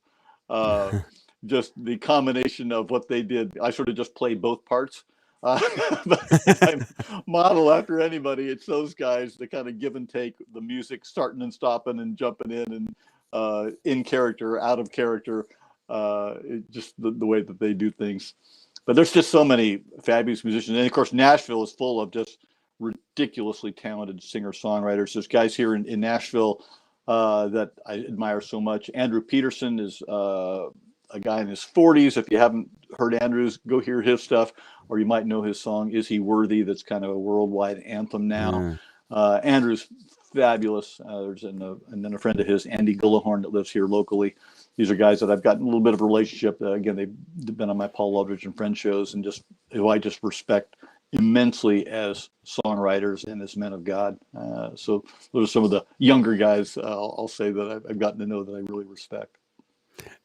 [SPEAKER 2] Uh, just the combination of what they did. I sort of just play both parts. Uh, but if I model after anybody, it's those guys, the kind of give and take, the music starting and stopping and jumping in and in character, out of character, just the way that they do things. But there's just so many fabulous musicians. And of course, Nashville is full of just ridiculously talented singer songwriters. There's guys here in Nashville that I admire so much. Andrew Peterson is a guy in his 40s. If you haven't heard Andrew's, go hear his stuff, or you might know his song "Is He Worthy?" That's kind of a worldwide anthem now.
[SPEAKER 1] Uh,
[SPEAKER 2] Andrew's fabulous. And then a friend of his, Andy Gullahorn, that lives here locally. These are guys that I've gotten a little bit of a relationship. Again, they've been on my Paul Aldrich and Friends shows, and just who I just respect immensely as songwriters and as men of God. So those are some of the younger guys I'll say that I've gotten to know that I really respect.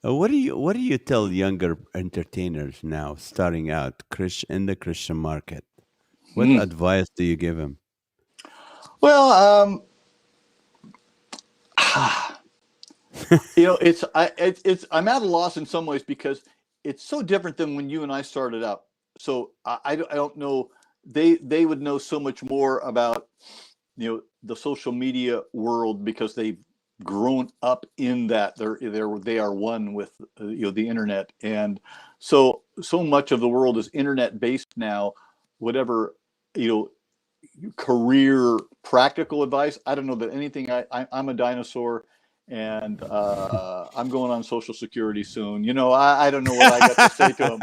[SPEAKER 1] what do you tell younger entertainers now starting out in the Christian market? What
[SPEAKER 2] Hmm.
[SPEAKER 1] advice do you give them?
[SPEAKER 2] Well, it's I'm at a loss in some ways because it's so different than when you and I started out. So I don't know. They would know so much more about the social media world because they've grown up in that. They are one with the internet, and so much of the world is internet based now. Whatever you know career practical advice. I don't know that anything. I'm a dinosaur, and I'm going on Social Security soon. I don't know what I got to say to them.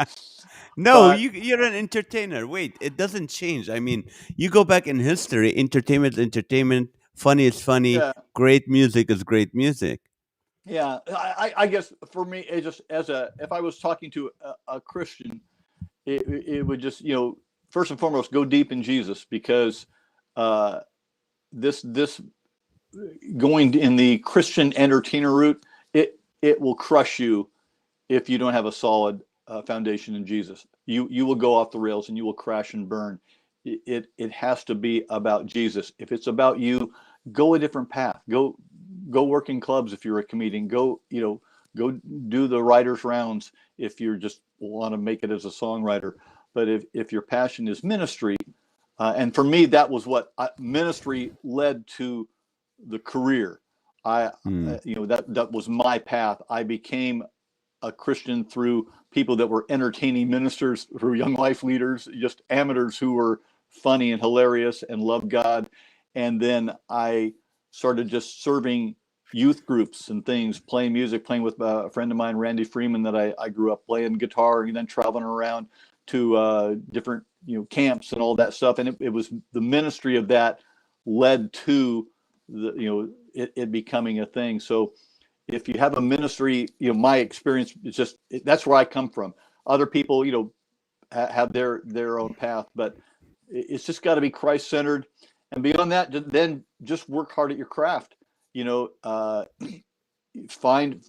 [SPEAKER 1] No,
[SPEAKER 2] But
[SPEAKER 1] you're an entertainer. Wait, it doesn't change. I mean, you go back in history, entertainment, is entertainment, funny is funny,
[SPEAKER 2] yeah,
[SPEAKER 1] great music is great music.
[SPEAKER 2] yeah, I guess for me, it just as a if I was talking to a Christian, it would just first and foremost go deep in Jesus because uh, this going in the Christian entertainer route, it will crush you if you don't have a solid foundation in Jesus. You will go off the rails and you will crash and burn. It has to be about Jesus. If it's about you, go a different path. Go work in clubs if you're a comedian. Go do the writers rounds if you just want to make it as a songwriter. But if your passion is ministry, and for me that was what ministry led to the career. I
[SPEAKER 1] Hmm.
[SPEAKER 2] that was my path. I became a Christian through people that were entertaining ministers, through young life leaders, just amateurs who were funny and hilarious and loved God. And then I started just serving youth groups and things, playing music, playing with a friend of mine, Randy Freeman, that I grew up playing guitar and then traveling around to different camps and all that stuff. And it was the ministry of that led to it becoming a thing. So if you have a ministry, my experience is just that's where I come from. Other people, have their own path, but it's just got to be Christ centered, and beyond that, then just work hard at your craft. You know, uh, find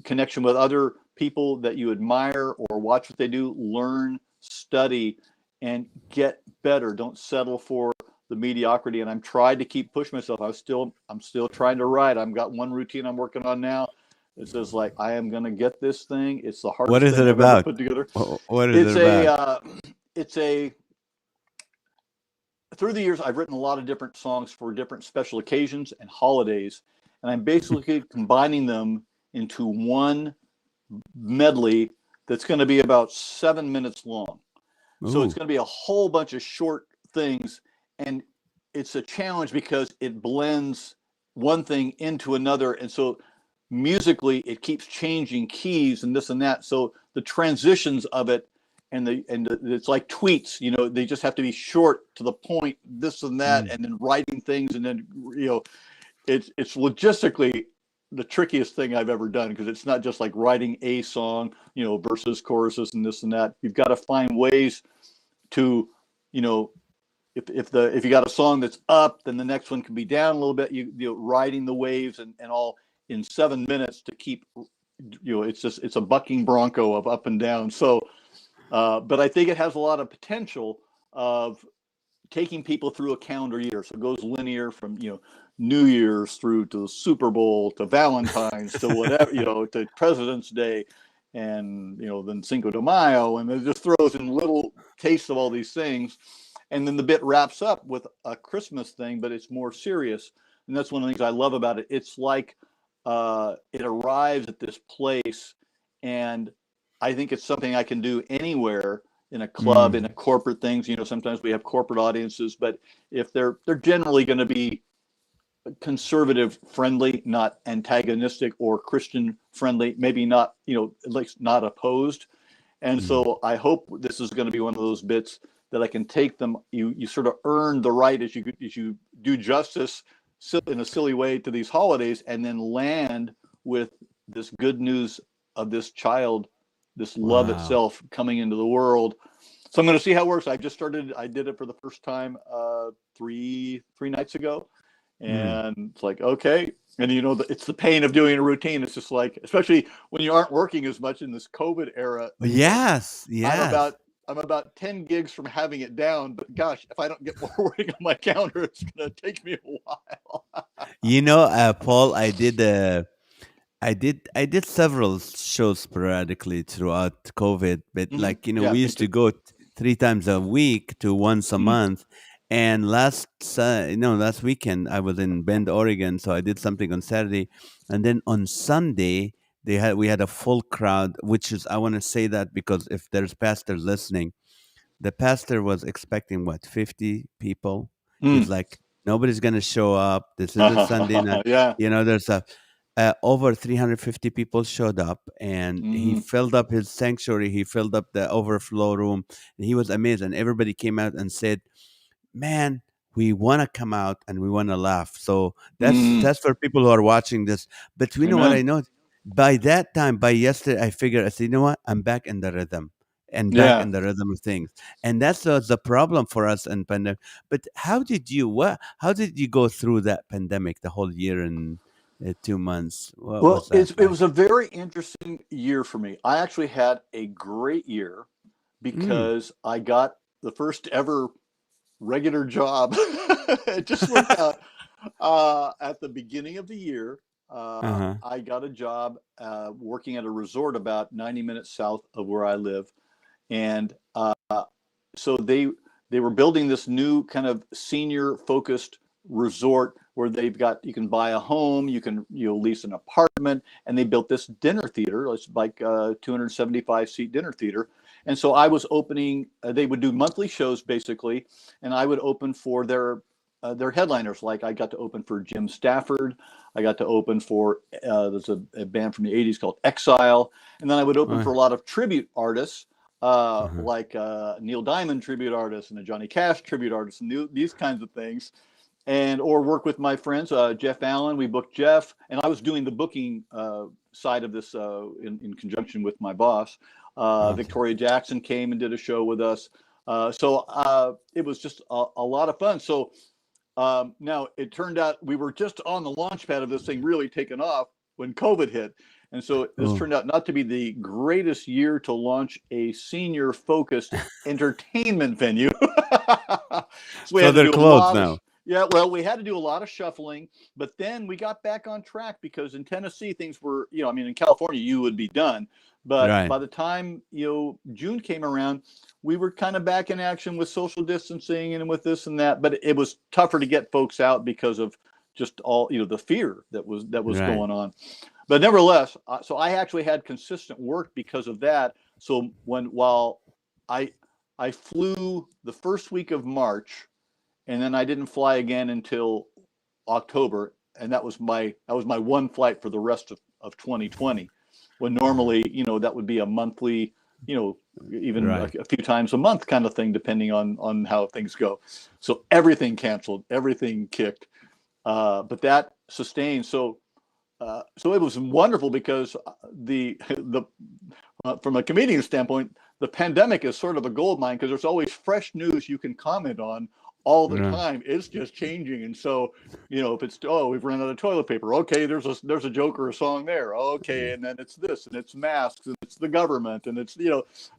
[SPEAKER 2] connection with other people that you admire or watch what they do, learn, study, and get better. Don't settle for the mediocrity. And I'm trying to keep pushing myself. I'm still trying to write. I've got one routine I'm working on now. It says like I am gonna get this thing. It's the
[SPEAKER 1] What
[SPEAKER 2] hardest
[SPEAKER 1] is
[SPEAKER 2] thing
[SPEAKER 1] it
[SPEAKER 2] I've ever
[SPEAKER 1] about?
[SPEAKER 2] put together.
[SPEAKER 1] What is it
[SPEAKER 2] It's a
[SPEAKER 1] about?
[SPEAKER 2] uh, it's a through the years, I've written a lot of different songs for different special occasions and holidays, and I'm basically combining them into one medley that's going to be about 7 minutes long. So it's
[SPEAKER 1] Ooh.
[SPEAKER 2] going to be a whole bunch of short things, and it's a challenge because it blends one thing into another, and so musically it keeps changing keys and this and that. So the transitions of it it's like tweets. They just have to be short to the point, this and that,
[SPEAKER 1] Mm.
[SPEAKER 2] and then writing things, and then it's logistically the trickiest thing I've ever done because it's not just like writing a song, verses, choruses, and this and that. You've got to find ways to, you know, if you got a song that's up, then the next one can be down a little bit. Riding the waves and all in 7 minutes to keep, it's a bucking bronco of up and down. So, but I think it has a lot of potential of taking people through a calendar year. So it goes linear from New Year's through to the Super Bowl to Valentine's to whatever to President's Day, and then Cinco de Mayo, and it just throws in little tastes of all these things, and then the bit wraps up with a Christmas thing, but it's more serious, and that's one of the things I love about it. It's like it arrives at this place, and I think it's something I can do anywhere in a club, in a
[SPEAKER 1] Mm.
[SPEAKER 2] corporate things. Sometimes we have corporate audiences, but if they're generally going to be conservative friendly, not antagonistic, or Christian friendly, maybe not, at least not opposed. And
[SPEAKER 1] Mm.
[SPEAKER 2] so I hope this is going to be one of those bits that I can take them. You sort of earn the right as you do justice in a silly way to these holidays, and then land with this good news of this child, this love
[SPEAKER 1] Wow.
[SPEAKER 2] itself coming into the world. So I'm going to see how it works. I just started. I did it for the first time three nights ago,
[SPEAKER 1] Mm.
[SPEAKER 2] and it's like okay. And it's the pain of doing a routine. It's just like, especially when you aren't working as much in this COVID era. It's like
[SPEAKER 1] Yes,
[SPEAKER 2] I'm
[SPEAKER 1] yes.
[SPEAKER 2] about I'm about 10 gigs from having it down. But gosh, if I don't get more work on my calendar, it's going to take me a while.
[SPEAKER 1] Paul, I did several shows sporadically throughout COVID, but
[SPEAKER 2] Mm-hmm.
[SPEAKER 1] like
[SPEAKER 2] Yeah,
[SPEAKER 1] we
[SPEAKER 2] me
[SPEAKER 1] used
[SPEAKER 2] too.
[SPEAKER 1] to go 3 times a week to once a
[SPEAKER 2] Mm.
[SPEAKER 1] month. And last weekend I was in Bend, Oregon, so I did something on Saturday, and then on Sunday we had a full crowd. Which is, I want to say that because if there's pastors listening, the pastor was expecting what, 50 people. He's
[SPEAKER 2] Mm.
[SPEAKER 1] like, nobody's gonna show up. This is a Sunday night.
[SPEAKER 2] Yeah.
[SPEAKER 1] There's a over 350 people showed up, and he
[SPEAKER 2] Mm,
[SPEAKER 1] filled up his sanctuary. He filled up the overflow room, and he was amazed. And everybody came out and said, man, we want to come out and we want to laugh. So
[SPEAKER 2] mm,
[SPEAKER 1] that's for people who are watching this. But you know what I
[SPEAKER 2] amen.
[SPEAKER 1] know? By that time, by yesterday, I figured, I said, you know what? I'm back in the rhythm and back
[SPEAKER 2] Yeah.
[SPEAKER 1] in the rhythm of things. And that's the problem for us in pandemic. But how did you go through that pandemic, the whole year and 2 months? What
[SPEAKER 2] Well,
[SPEAKER 1] was that
[SPEAKER 2] it
[SPEAKER 1] like?
[SPEAKER 2] was a very interesting year for me. I actually had a great year
[SPEAKER 1] Mm.
[SPEAKER 2] because I got the first ever regular job. It just worked out. At the beginning of the year,
[SPEAKER 1] Uh-huh.
[SPEAKER 2] I got a job working at a resort about 90 minutes south of where I live, and so they were building this new kind of senior focused resort where they've got, you can buy a home, you lease an apartment, and they built this dinner theater. It's like a 275 seat dinner theater. And so I was opening. They would do monthly shows basically, and I would open for their headliners. Like I got to open for Jim Stafford. I got to open for there's a band from the '80s called Exile, and then I would open
[SPEAKER 1] Uh,
[SPEAKER 2] for a lot of tribute artists,
[SPEAKER 1] uh-huh.
[SPEAKER 2] like Neil Diamond tribute artists and a Johnny Cash tribute artist, and these kinds of things, and or work with my friends, Jeff Allen. We booked Jeff, and I was doing the booking side of this in conjunction with my boss.
[SPEAKER 1] Awesome.
[SPEAKER 2] Victoria Jackson came and did a show with us. So it was just a lot of fun. So now it turned out we were just on the launch pad of this thing really taking off when COVID hit. And so this
[SPEAKER 1] Oh.
[SPEAKER 2] turned out not to be the greatest year to launch a senior focused entertainment venue. So we
[SPEAKER 1] So
[SPEAKER 2] had to
[SPEAKER 1] they're
[SPEAKER 2] do a
[SPEAKER 1] closed
[SPEAKER 2] lot of,
[SPEAKER 1] now.
[SPEAKER 2] yeah, well, we had to do a lot of shuffling, but then we got back on track because in Tennessee things were, I mean, in California you would be done. But
[SPEAKER 1] Right.
[SPEAKER 2] by the time, June came around, we were kind of back in action with social distancing and with this and that, but it was tougher to get folks out because of just all, the fear that was
[SPEAKER 1] Right.
[SPEAKER 2] going on. But nevertheless, so I actually had consistent work because of that. So while I I flew the first week of March, and then I didn't fly again until October, and that was my one flight for the rest of 2020. When
[SPEAKER 1] Uh-huh.
[SPEAKER 2] normally, that would be a monthly, you know, even
[SPEAKER 1] Right.
[SPEAKER 2] a few times a month kind of thing, depending on how things go. So everything canceled, everything kicked, but that sustained. So it was wonderful because the from a comedian standpoint, the pandemic is sort of a gold mine because there's always fresh news you can comment on all the
[SPEAKER 1] Right.
[SPEAKER 2] time. It's just changing, and so if it's, oh, we've run out of toilet paper, okay, there's a joke or a song there, okay, and then it's this and it's masks and it's the government and it's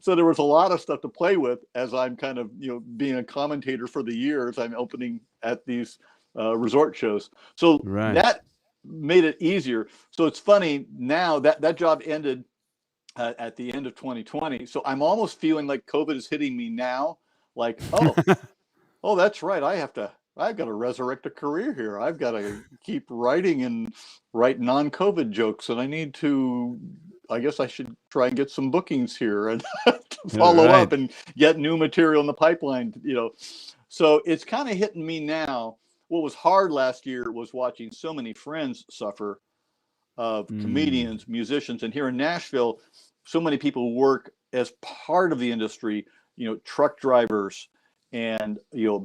[SPEAKER 2] so there was a lot of stuff to play with as I'm kind of being a commentator for the years I'm opening at these resort shows. So
[SPEAKER 1] Right.
[SPEAKER 2] that made it easier. So it's funny now that that job ended at the end of 2020. So I'm almost feeling like COVID is hitting me now. Like, oh, that's right. I've got to resurrect a career here. I've got to keep writing and write non-COVID jokes, and I guess I should try and get some bookings here and to follow
[SPEAKER 1] Right.
[SPEAKER 2] up and get new material in the pipeline. So it's kind of hitting me now. What was hard last year was watching so many friends suffer, of
[SPEAKER 1] Mm.
[SPEAKER 2] comedians, musicians, and here in Nashville, so many people work as part of the industry. Truck drivers and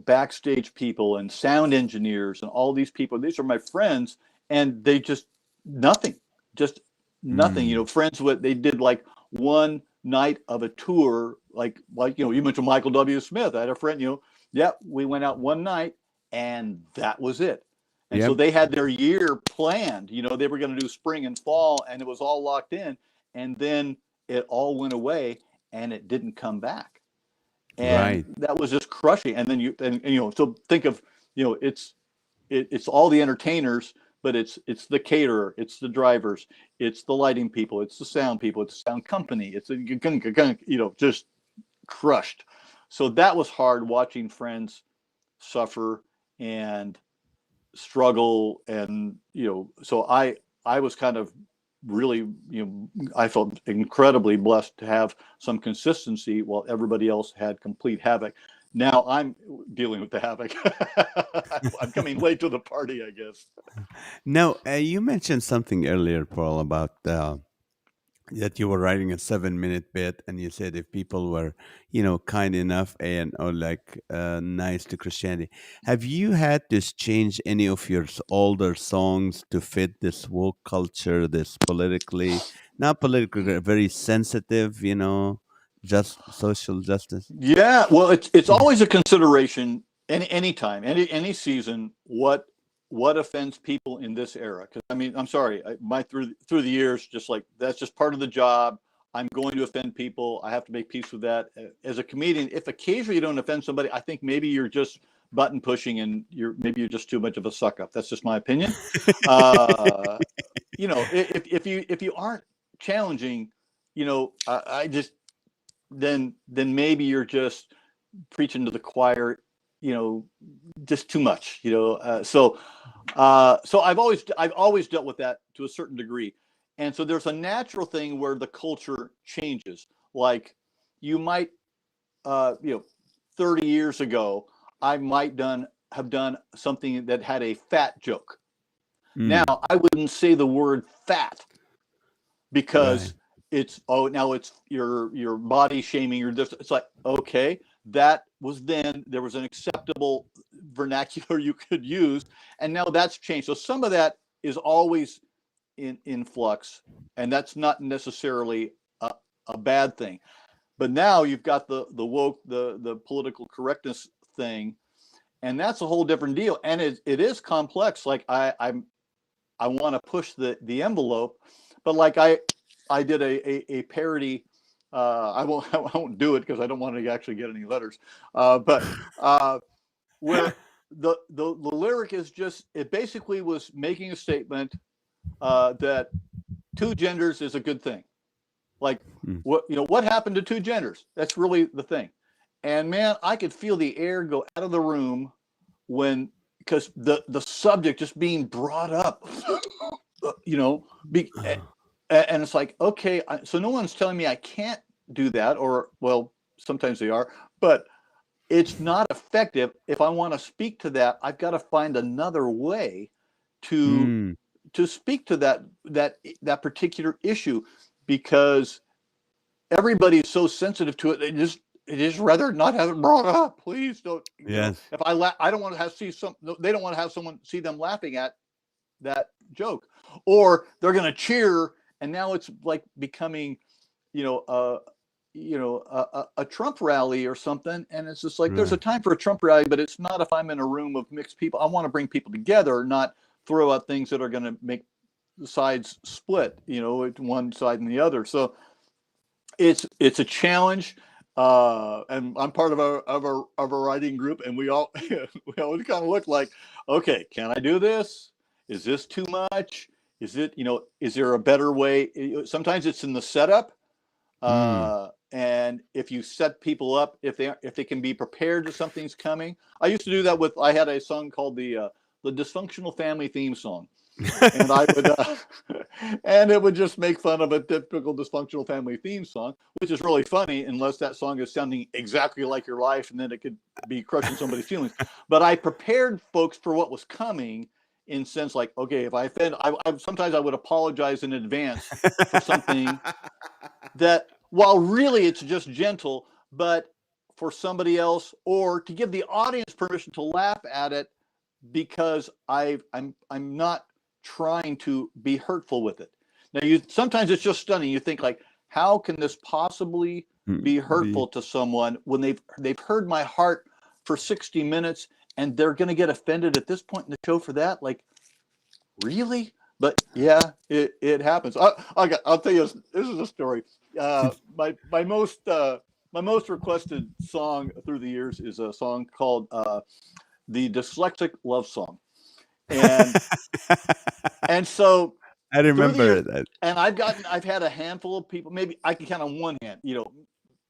[SPEAKER 2] backstage people and sound engineers and all these people. These are my friends, and they just nothing.
[SPEAKER 1] Mm.
[SPEAKER 2] Friends with they did like one night of a tour, you mentioned Michael W. Smith. I had a friend, yeah, we went out one night and that was it. And so
[SPEAKER 1] Yep.
[SPEAKER 2] they had their year planned. They were going to do spring and fall, and it was all locked in. And then it all went away, and it didn't come back. And
[SPEAKER 1] Right.
[SPEAKER 2] that was just crushing. And then so think of, it's all the entertainers, but it's the caterer, it's the drivers, it's the lighting people, it's the sound people, it's the sound company, just crushed. So that was hard watching friends suffer and struggle, and so I was kind of really, I felt incredibly blessed to have some consistency while everybody else had complete havoc. Now I'm dealing with the havoc. I'm coming late to the party, I guess.
[SPEAKER 1] Now, you mentioned something earlier, Paul, about that you were writing a 7 minute bit, and you said if people were, kind enough and or like nice to Christianity. Have you had to change any of your older songs to fit this woke culture, this politically, not politically, very sensitive, just social justice?
[SPEAKER 2] Yeah, well, it's always a consideration any time, any season. What offends people in this era? Because I mean, I'm sorry, my through the years, just like that's just part of the job. I'm going to offend people. I have to make peace with that. As a comedian, if occasionally you don't offend somebody, I think maybe you're just button pushing and you're just too much of a suck up. That's just my opinion. Uh, if you aren't challenging, I just then maybe you're just preaching to the choir, you know, just too much, so I've always dealt with that to a certain degree, and so there's a natural thing where the culture changes. Like you might, 30 years ago, I might have done something that had a fat joke. Now
[SPEAKER 1] Mm,
[SPEAKER 2] I wouldn't say the word fat
[SPEAKER 1] right.
[SPEAKER 2] because now it's your body shaming or this. It's like, okay, that was then there was an acceptable vernacular you could use, and now that's changed. So some of that is always in flux, and that's not necessarily a bad thing. But now you've got the woke, the political correctness thing, and that's a whole different deal, and it is complex. Like I want to push the envelope, but like I did a parody. I won't do it because I don't want to actually get any letters. But where the lyric is just, it basically was making a statement that two genders is a good thing. Like
[SPEAKER 1] Mm.
[SPEAKER 2] what happened to two genders? That's really the thing. And man, I could feel the air go out of the room when, because the subject just being brought up, you know, be, and it's like, okay, so no one's telling me I can't do that, or well, sometimes they are, but it's not effective. If I want to speak to that, I've got to find another way to
[SPEAKER 1] Mm,
[SPEAKER 2] speak to that particular issue, because everybody's so sensitive to it. They just rather not have it brought up. Please don't.
[SPEAKER 1] yes.
[SPEAKER 2] If I don't want to have see some. They don't want to have someone see them laughing at that joke, or they're going to cheer, and now it's like becoming, you know, uh, a Trump rally or something, and it's just like there's a
[SPEAKER 1] Right.
[SPEAKER 2] time for a Trump rally, but it's not if I'm in a room of mixed people. I want to bring people together, not throw out things that are going to make the sides split, one side and the other. So it's a challenge. And I'm part of a writing group, and we all we always kind of look like, okay, can I do this? Is this too much? Is there a better way? Sometimes it's in the setup,
[SPEAKER 1] Mm.
[SPEAKER 2] and if you set people up, if they can be prepared that something's coming. I used to do that with. I had a song called the dysfunctional family theme song, and I would and it would just make fun of a typical dysfunctional family theme song, which is really funny unless that song is sounding exactly like your life, and then it could be crushing somebody's feelings. But I prepared folks for what was coming, in sense like, okay, if I offend, sometimes I would apologize in advance for something that, while really it's just gentle, but for somebody else, or to give the audience permission to laugh at it, because I'm not trying to be hurtful with it. Now, sometimes it's just stunning. You think like, how can this possibly
[SPEAKER 1] Mm,
[SPEAKER 2] be
[SPEAKER 1] be-
[SPEAKER 2] hurtful to someone when they've heard my heart for 60 minutes, and they're going to get offended at this point in the show for that? Like, really? But yeah, it happens. I'll tell you, this is a story. My most requested song through the years is a song called the Dyslexic Love Song. And and so
[SPEAKER 1] I
[SPEAKER 2] through the
[SPEAKER 1] remember
[SPEAKER 2] years,
[SPEAKER 1] that.
[SPEAKER 2] and I've had a handful of people, maybe I can count on one hand,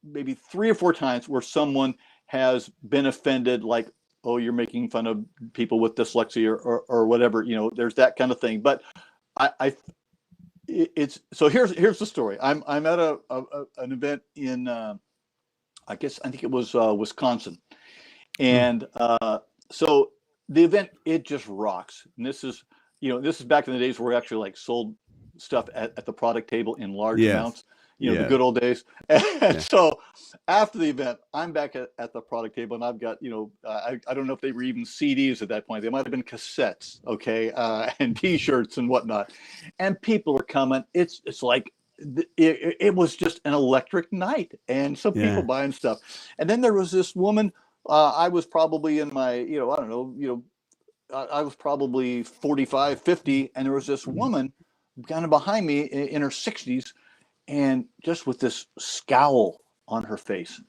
[SPEAKER 2] maybe 3 or 4 times where someone has been offended, like, oh, you're making fun of people with dyslexia, or whatever, there's that kind of thing. But I it's so here's the story. I'm at an event in I think it was Wisconsin,
[SPEAKER 1] Mm.
[SPEAKER 2] And so the event, it just rocks. And this is back in the days where we actually like sold stuff at the product table in large
[SPEAKER 1] Yes.
[SPEAKER 2] amounts, the
[SPEAKER 1] Yes.
[SPEAKER 2] good old days. And
[SPEAKER 1] Yeah.
[SPEAKER 2] so after the event, I'm back at the product table, and I've got, I don't know if they were even CDs at that point. They might have been cassettes, okay, and T-shirts and whatnot. And people are coming. It's like it was just an electric night, and so people
[SPEAKER 1] Yeah.
[SPEAKER 2] buying stuff. And then there was this woman. I was probably in my, I don't know, I was probably 45, 50, and there was this
[SPEAKER 1] Mm.
[SPEAKER 2] woman kind of behind me in her 60s, and just with this scowl on her face.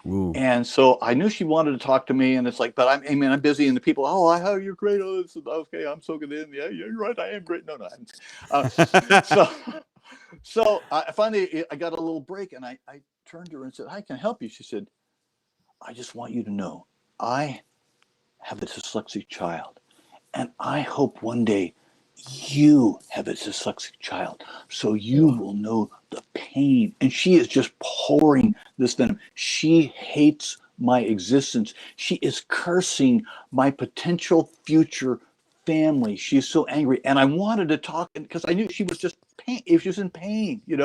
[SPEAKER 1] Ooh.
[SPEAKER 2] And so I knew she wanted to talk to me, and it's like, but I'm busy, and the people, oh, you're great. Oh, this is okay. I'm soaking in. Yeah, you're right. I am great. No, no. So, so I finally I got a little break, and I turned to her and said, "I can help you." She said, "I just want you to know, I have a dyslexic child, and I hope one day you have a dyslexic child, so you will know the pain." And she is just pouring this venom. She hates my existence. She is cursing my potential future family. She's so angry. And I wanted to talk because I knew she was just pain. She was in pain, and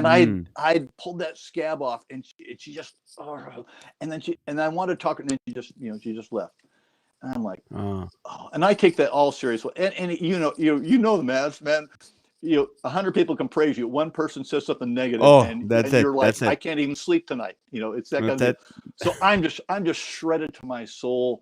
[SPEAKER 1] Mm.
[SPEAKER 2] I pulled that scab off, and she just, and then I wanted to talk, and then she just left. And I'm like,
[SPEAKER 1] Oh.
[SPEAKER 2] oh, and I take that all seriously. And you know the man. 100 people can praise you. One person says something negative,
[SPEAKER 1] Oh,
[SPEAKER 2] and
[SPEAKER 1] that's it.
[SPEAKER 2] you're like,
[SPEAKER 1] That's
[SPEAKER 2] I
[SPEAKER 1] it.
[SPEAKER 2] can't even sleep tonight. It's that kind
[SPEAKER 1] That's
[SPEAKER 2] of deal.
[SPEAKER 1] it.
[SPEAKER 2] So I'm just shredded to my soul.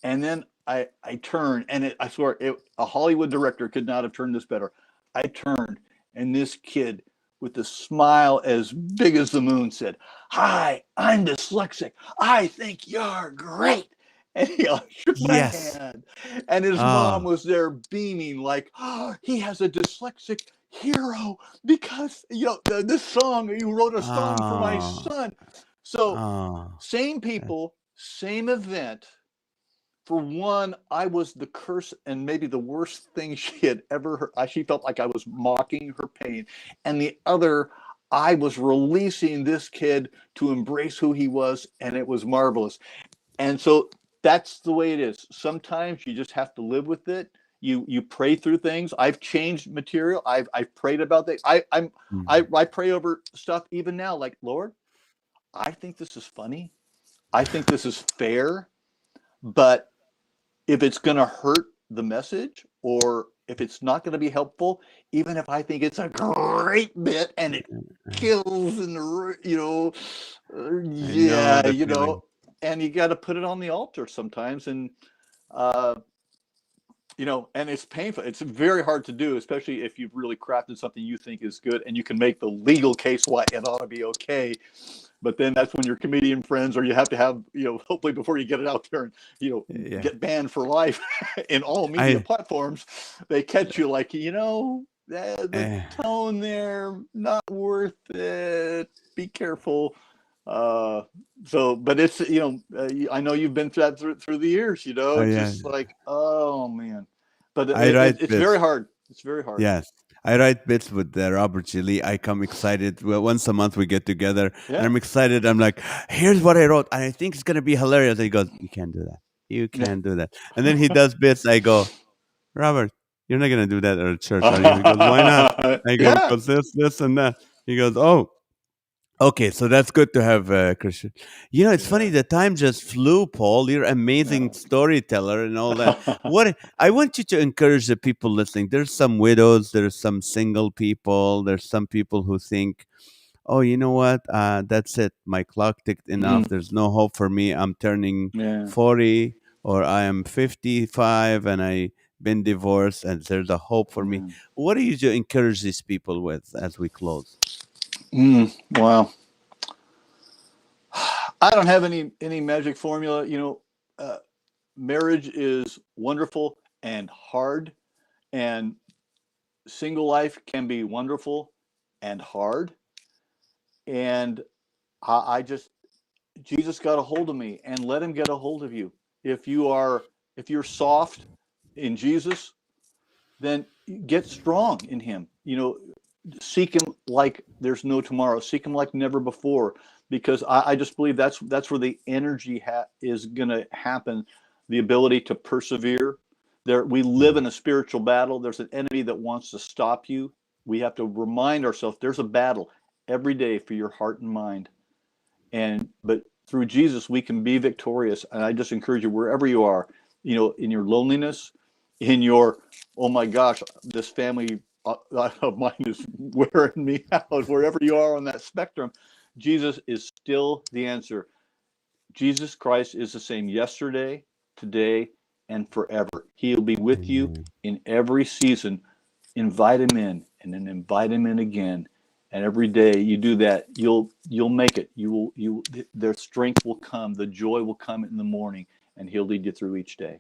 [SPEAKER 2] And then I turn, and I swear, a Hollywood director could not have turned this better. I turned, and this kid with a smile as big as the moon said, "Hi, I'm dyslexic. I think you're great." And he shook my
[SPEAKER 1] Yes.
[SPEAKER 2] hand. And his mom
[SPEAKER 1] Ah.
[SPEAKER 2] was there beaming like, "Oh, he has a dyslexic hero because, this song, you wrote a song for my
[SPEAKER 1] Ah.
[SPEAKER 2] son." So
[SPEAKER 1] Ah.
[SPEAKER 2] same people, same event. For one, I was the curse and maybe the worst thing she had ever heard. She felt like I was mocking her pain. And the other, I was releasing this kid to embrace who he was, and it was marvelous. And so that's the way it is. Sometimes you just have to live with it. You pray through things. I've changed material. I've prayed about things.
[SPEAKER 1] Mm.
[SPEAKER 2] I pray over stuff even now. Like, Lord, I think this is funny. I think this is fair. But if it's going to hurt the message, or if it's not going to be helpful, even if I think it's a great bit and it kills in the,
[SPEAKER 1] I know
[SPEAKER 2] yeah,
[SPEAKER 1] the feeling.
[SPEAKER 2] and you got to put it on the altar sometimes. And, uh, and it's painful. It's very hard to do, especially if you've really crafted something you think is good and you can make the legal case why it ought to be okay. But then that's when your comedian friends, or you have to have, hopefully before you get it out there and,
[SPEAKER 1] Yeah.
[SPEAKER 2] get banned for life in all media
[SPEAKER 1] I.
[SPEAKER 2] platforms, they catch you like, the
[SPEAKER 1] Uh,
[SPEAKER 2] tone there, not worth it. Be careful. Uh, but it's, I know you've been through that through the years,
[SPEAKER 1] oh
[SPEAKER 2] it's
[SPEAKER 1] yeah.
[SPEAKER 2] just like, oh man, but
[SPEAKER 1] I write
[SPEAKER 2] it's very
[SPEAKER 1] bits.
[SPEAKER 2] hard. It's very hard.
[SPEAKER 1] Yes. I write bits with Robert G. Lee. I come excited. Well, once a month we get together and
[SPEAKER 2] Yeah.
[SPEAKER 1] I'm excited. I'm like, here's what I wrote. And I think it's going to be hilarious. He goes, you can't do that. You
[SPEAKER 2] Yeah.
[SPEAKER 1] can't do that. And then he does bits. I go, Robert, you're not going to do that at a church, are you? He goes, why not? I go,
[SPEAKER 2] Yeah.
[SPEAKER 1] because this, and that. He goes, oh, okay, so that's good to have, Christian. It's funny.
[SPEAKER 2] Yeah.
[SPEAKER 1] The time just flew, Paul. You're an amazing storyteller and all that. What I want you to encourage the people listening. There's some widows. There's some single people. There's some people who think, "Oh, you know what? That's it. My clock ticked enough.
[SPEAKER 2] Mm,
[SPEAKER 1] There's no hope for me. I'm turning
[SPEAKER 2] yeah.
[SPEAKER 1] 40, or I am 55, and I been divorced, and there's a hope for me."
[SPEAKER 2] Yeah.
[SPEAKER 1] What do you encourage these people with as we close?
[SPEAKER 2] Wow. I don't have any magic formula. Uh, Marriage is wonderful and hard, and single life can be wonderful and hard. And I just, Jesus got a hold of me, and let him get a hold of you. If you're soft in Jesus, then get strong in him. Seek him like there's no tomorrow. Seek him like never before. because I just believe that's where the energy is going to happen, the ability to persevere. There, we live
[SPEAKER 1] Mm.
[SPEAKER 2] in a spiritual battle. There's an enemy that wants to stop you. We have to remind ourselves there's a battle every day for your heart and mind. And but through Jesus, we can be victorious. And I just encourage you, wherever you are, in your loneliness, in your, oh my gosh, this family of mine is wearing me out. Wherever you are on that spectrum, Jesus is still the answer. Jesus Christ is the same yesterday, today, and forever. He'll be with you
[SPEAKER 1] Amen.
[SPEAKER 2] in every season. Invite him in, and then invite him in again. And every day you do that, you'll make it. Their strength will come, the joy will come in the morning, and he'll lead you through each day.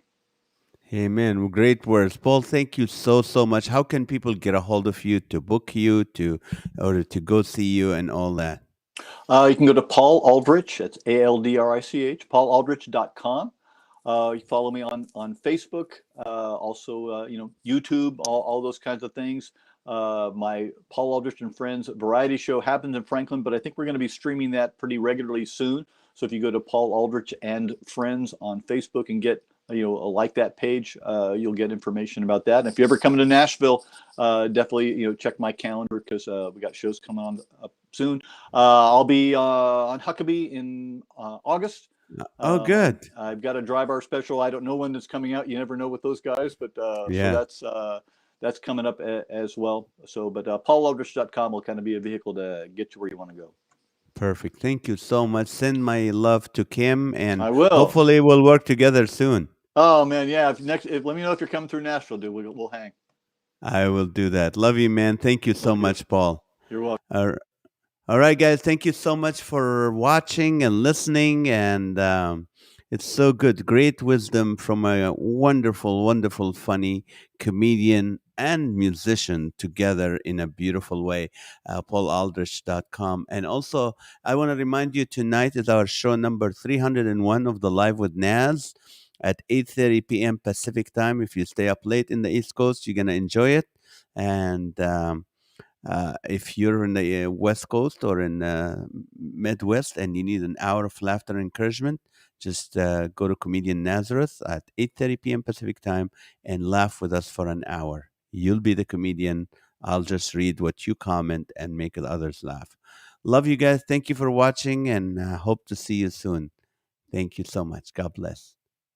[SPEAKER 1] Amen. Well, great words, Paul. Thank you so much. How can people get a hold of you to book you or to go see you and all that?
[SPEAKER 2] You can go to Paul Aldrich. It's Aldrich, paulaldrich.com. You follow me on Facebook, also YouTube, all those kinds of things. My Paul Aldrich and Friends variety show happens in Franklin, but I think we're going to be streaming that pretty regularly soon. So if you go to Paul Aldrich and Friends on Facebook and get like that page, you'll get information about that. And if you ever come to Nashville, definitely check my calendar because we got shows coming on up soon. I'll be on Huckabee in August.
[SPEAKER 1] Oh, good.
[SPEAKER 2] I've got a dry bar special. I don't know when it's coming out. You never know with those guys, but so
[SPEAKER 1] Yeah.
[SPEAKER 2] that's coming up as well. So, but paulaldrich.com will kind of be a vehicle to get you where you want to go.
[SPEAKER 1] Perfect. Thank you so much. Send my love to Kim, and
[SPEAKER 2] I will.
[SPEAKER 1] hopefully we'll work together soon.
[SPEAKER 2] Oh man, yeah. Let me know if you're coming through Nashville, dude. We'll hang.
[SPEAKER 1] I will do that. Love you, man. Thank you so
[SPEAKER 2] Love you.
[SPEAKER 1] much, Paul.
[SPEAKER 2] You're welcome.
[SPEAKER 1] All All right, guys. Thank you so much for watching and listening. And it's so good. Great wisdom from a wonderful, funny comedian and musician together in a beautiful way. PaulAldrich.com. And also, I want to remind you tonight is our show number 301 of the Live with Naz at 8:30 p.m. Pacific time. If you stay up late in the East Coast, you're going to enjoy it. And if you're in the West Coast or in Midwest and you need an hour of laughter and encouragement, just go to Comedian Nazareth at 8:30 p.m. Pacific time and laugh with us for an hour. You'll be the comedian. I'll just read what you comment and make others laugh. Love you guys. Thank you for watching and hope to see you soon. Thank you so much. God bless.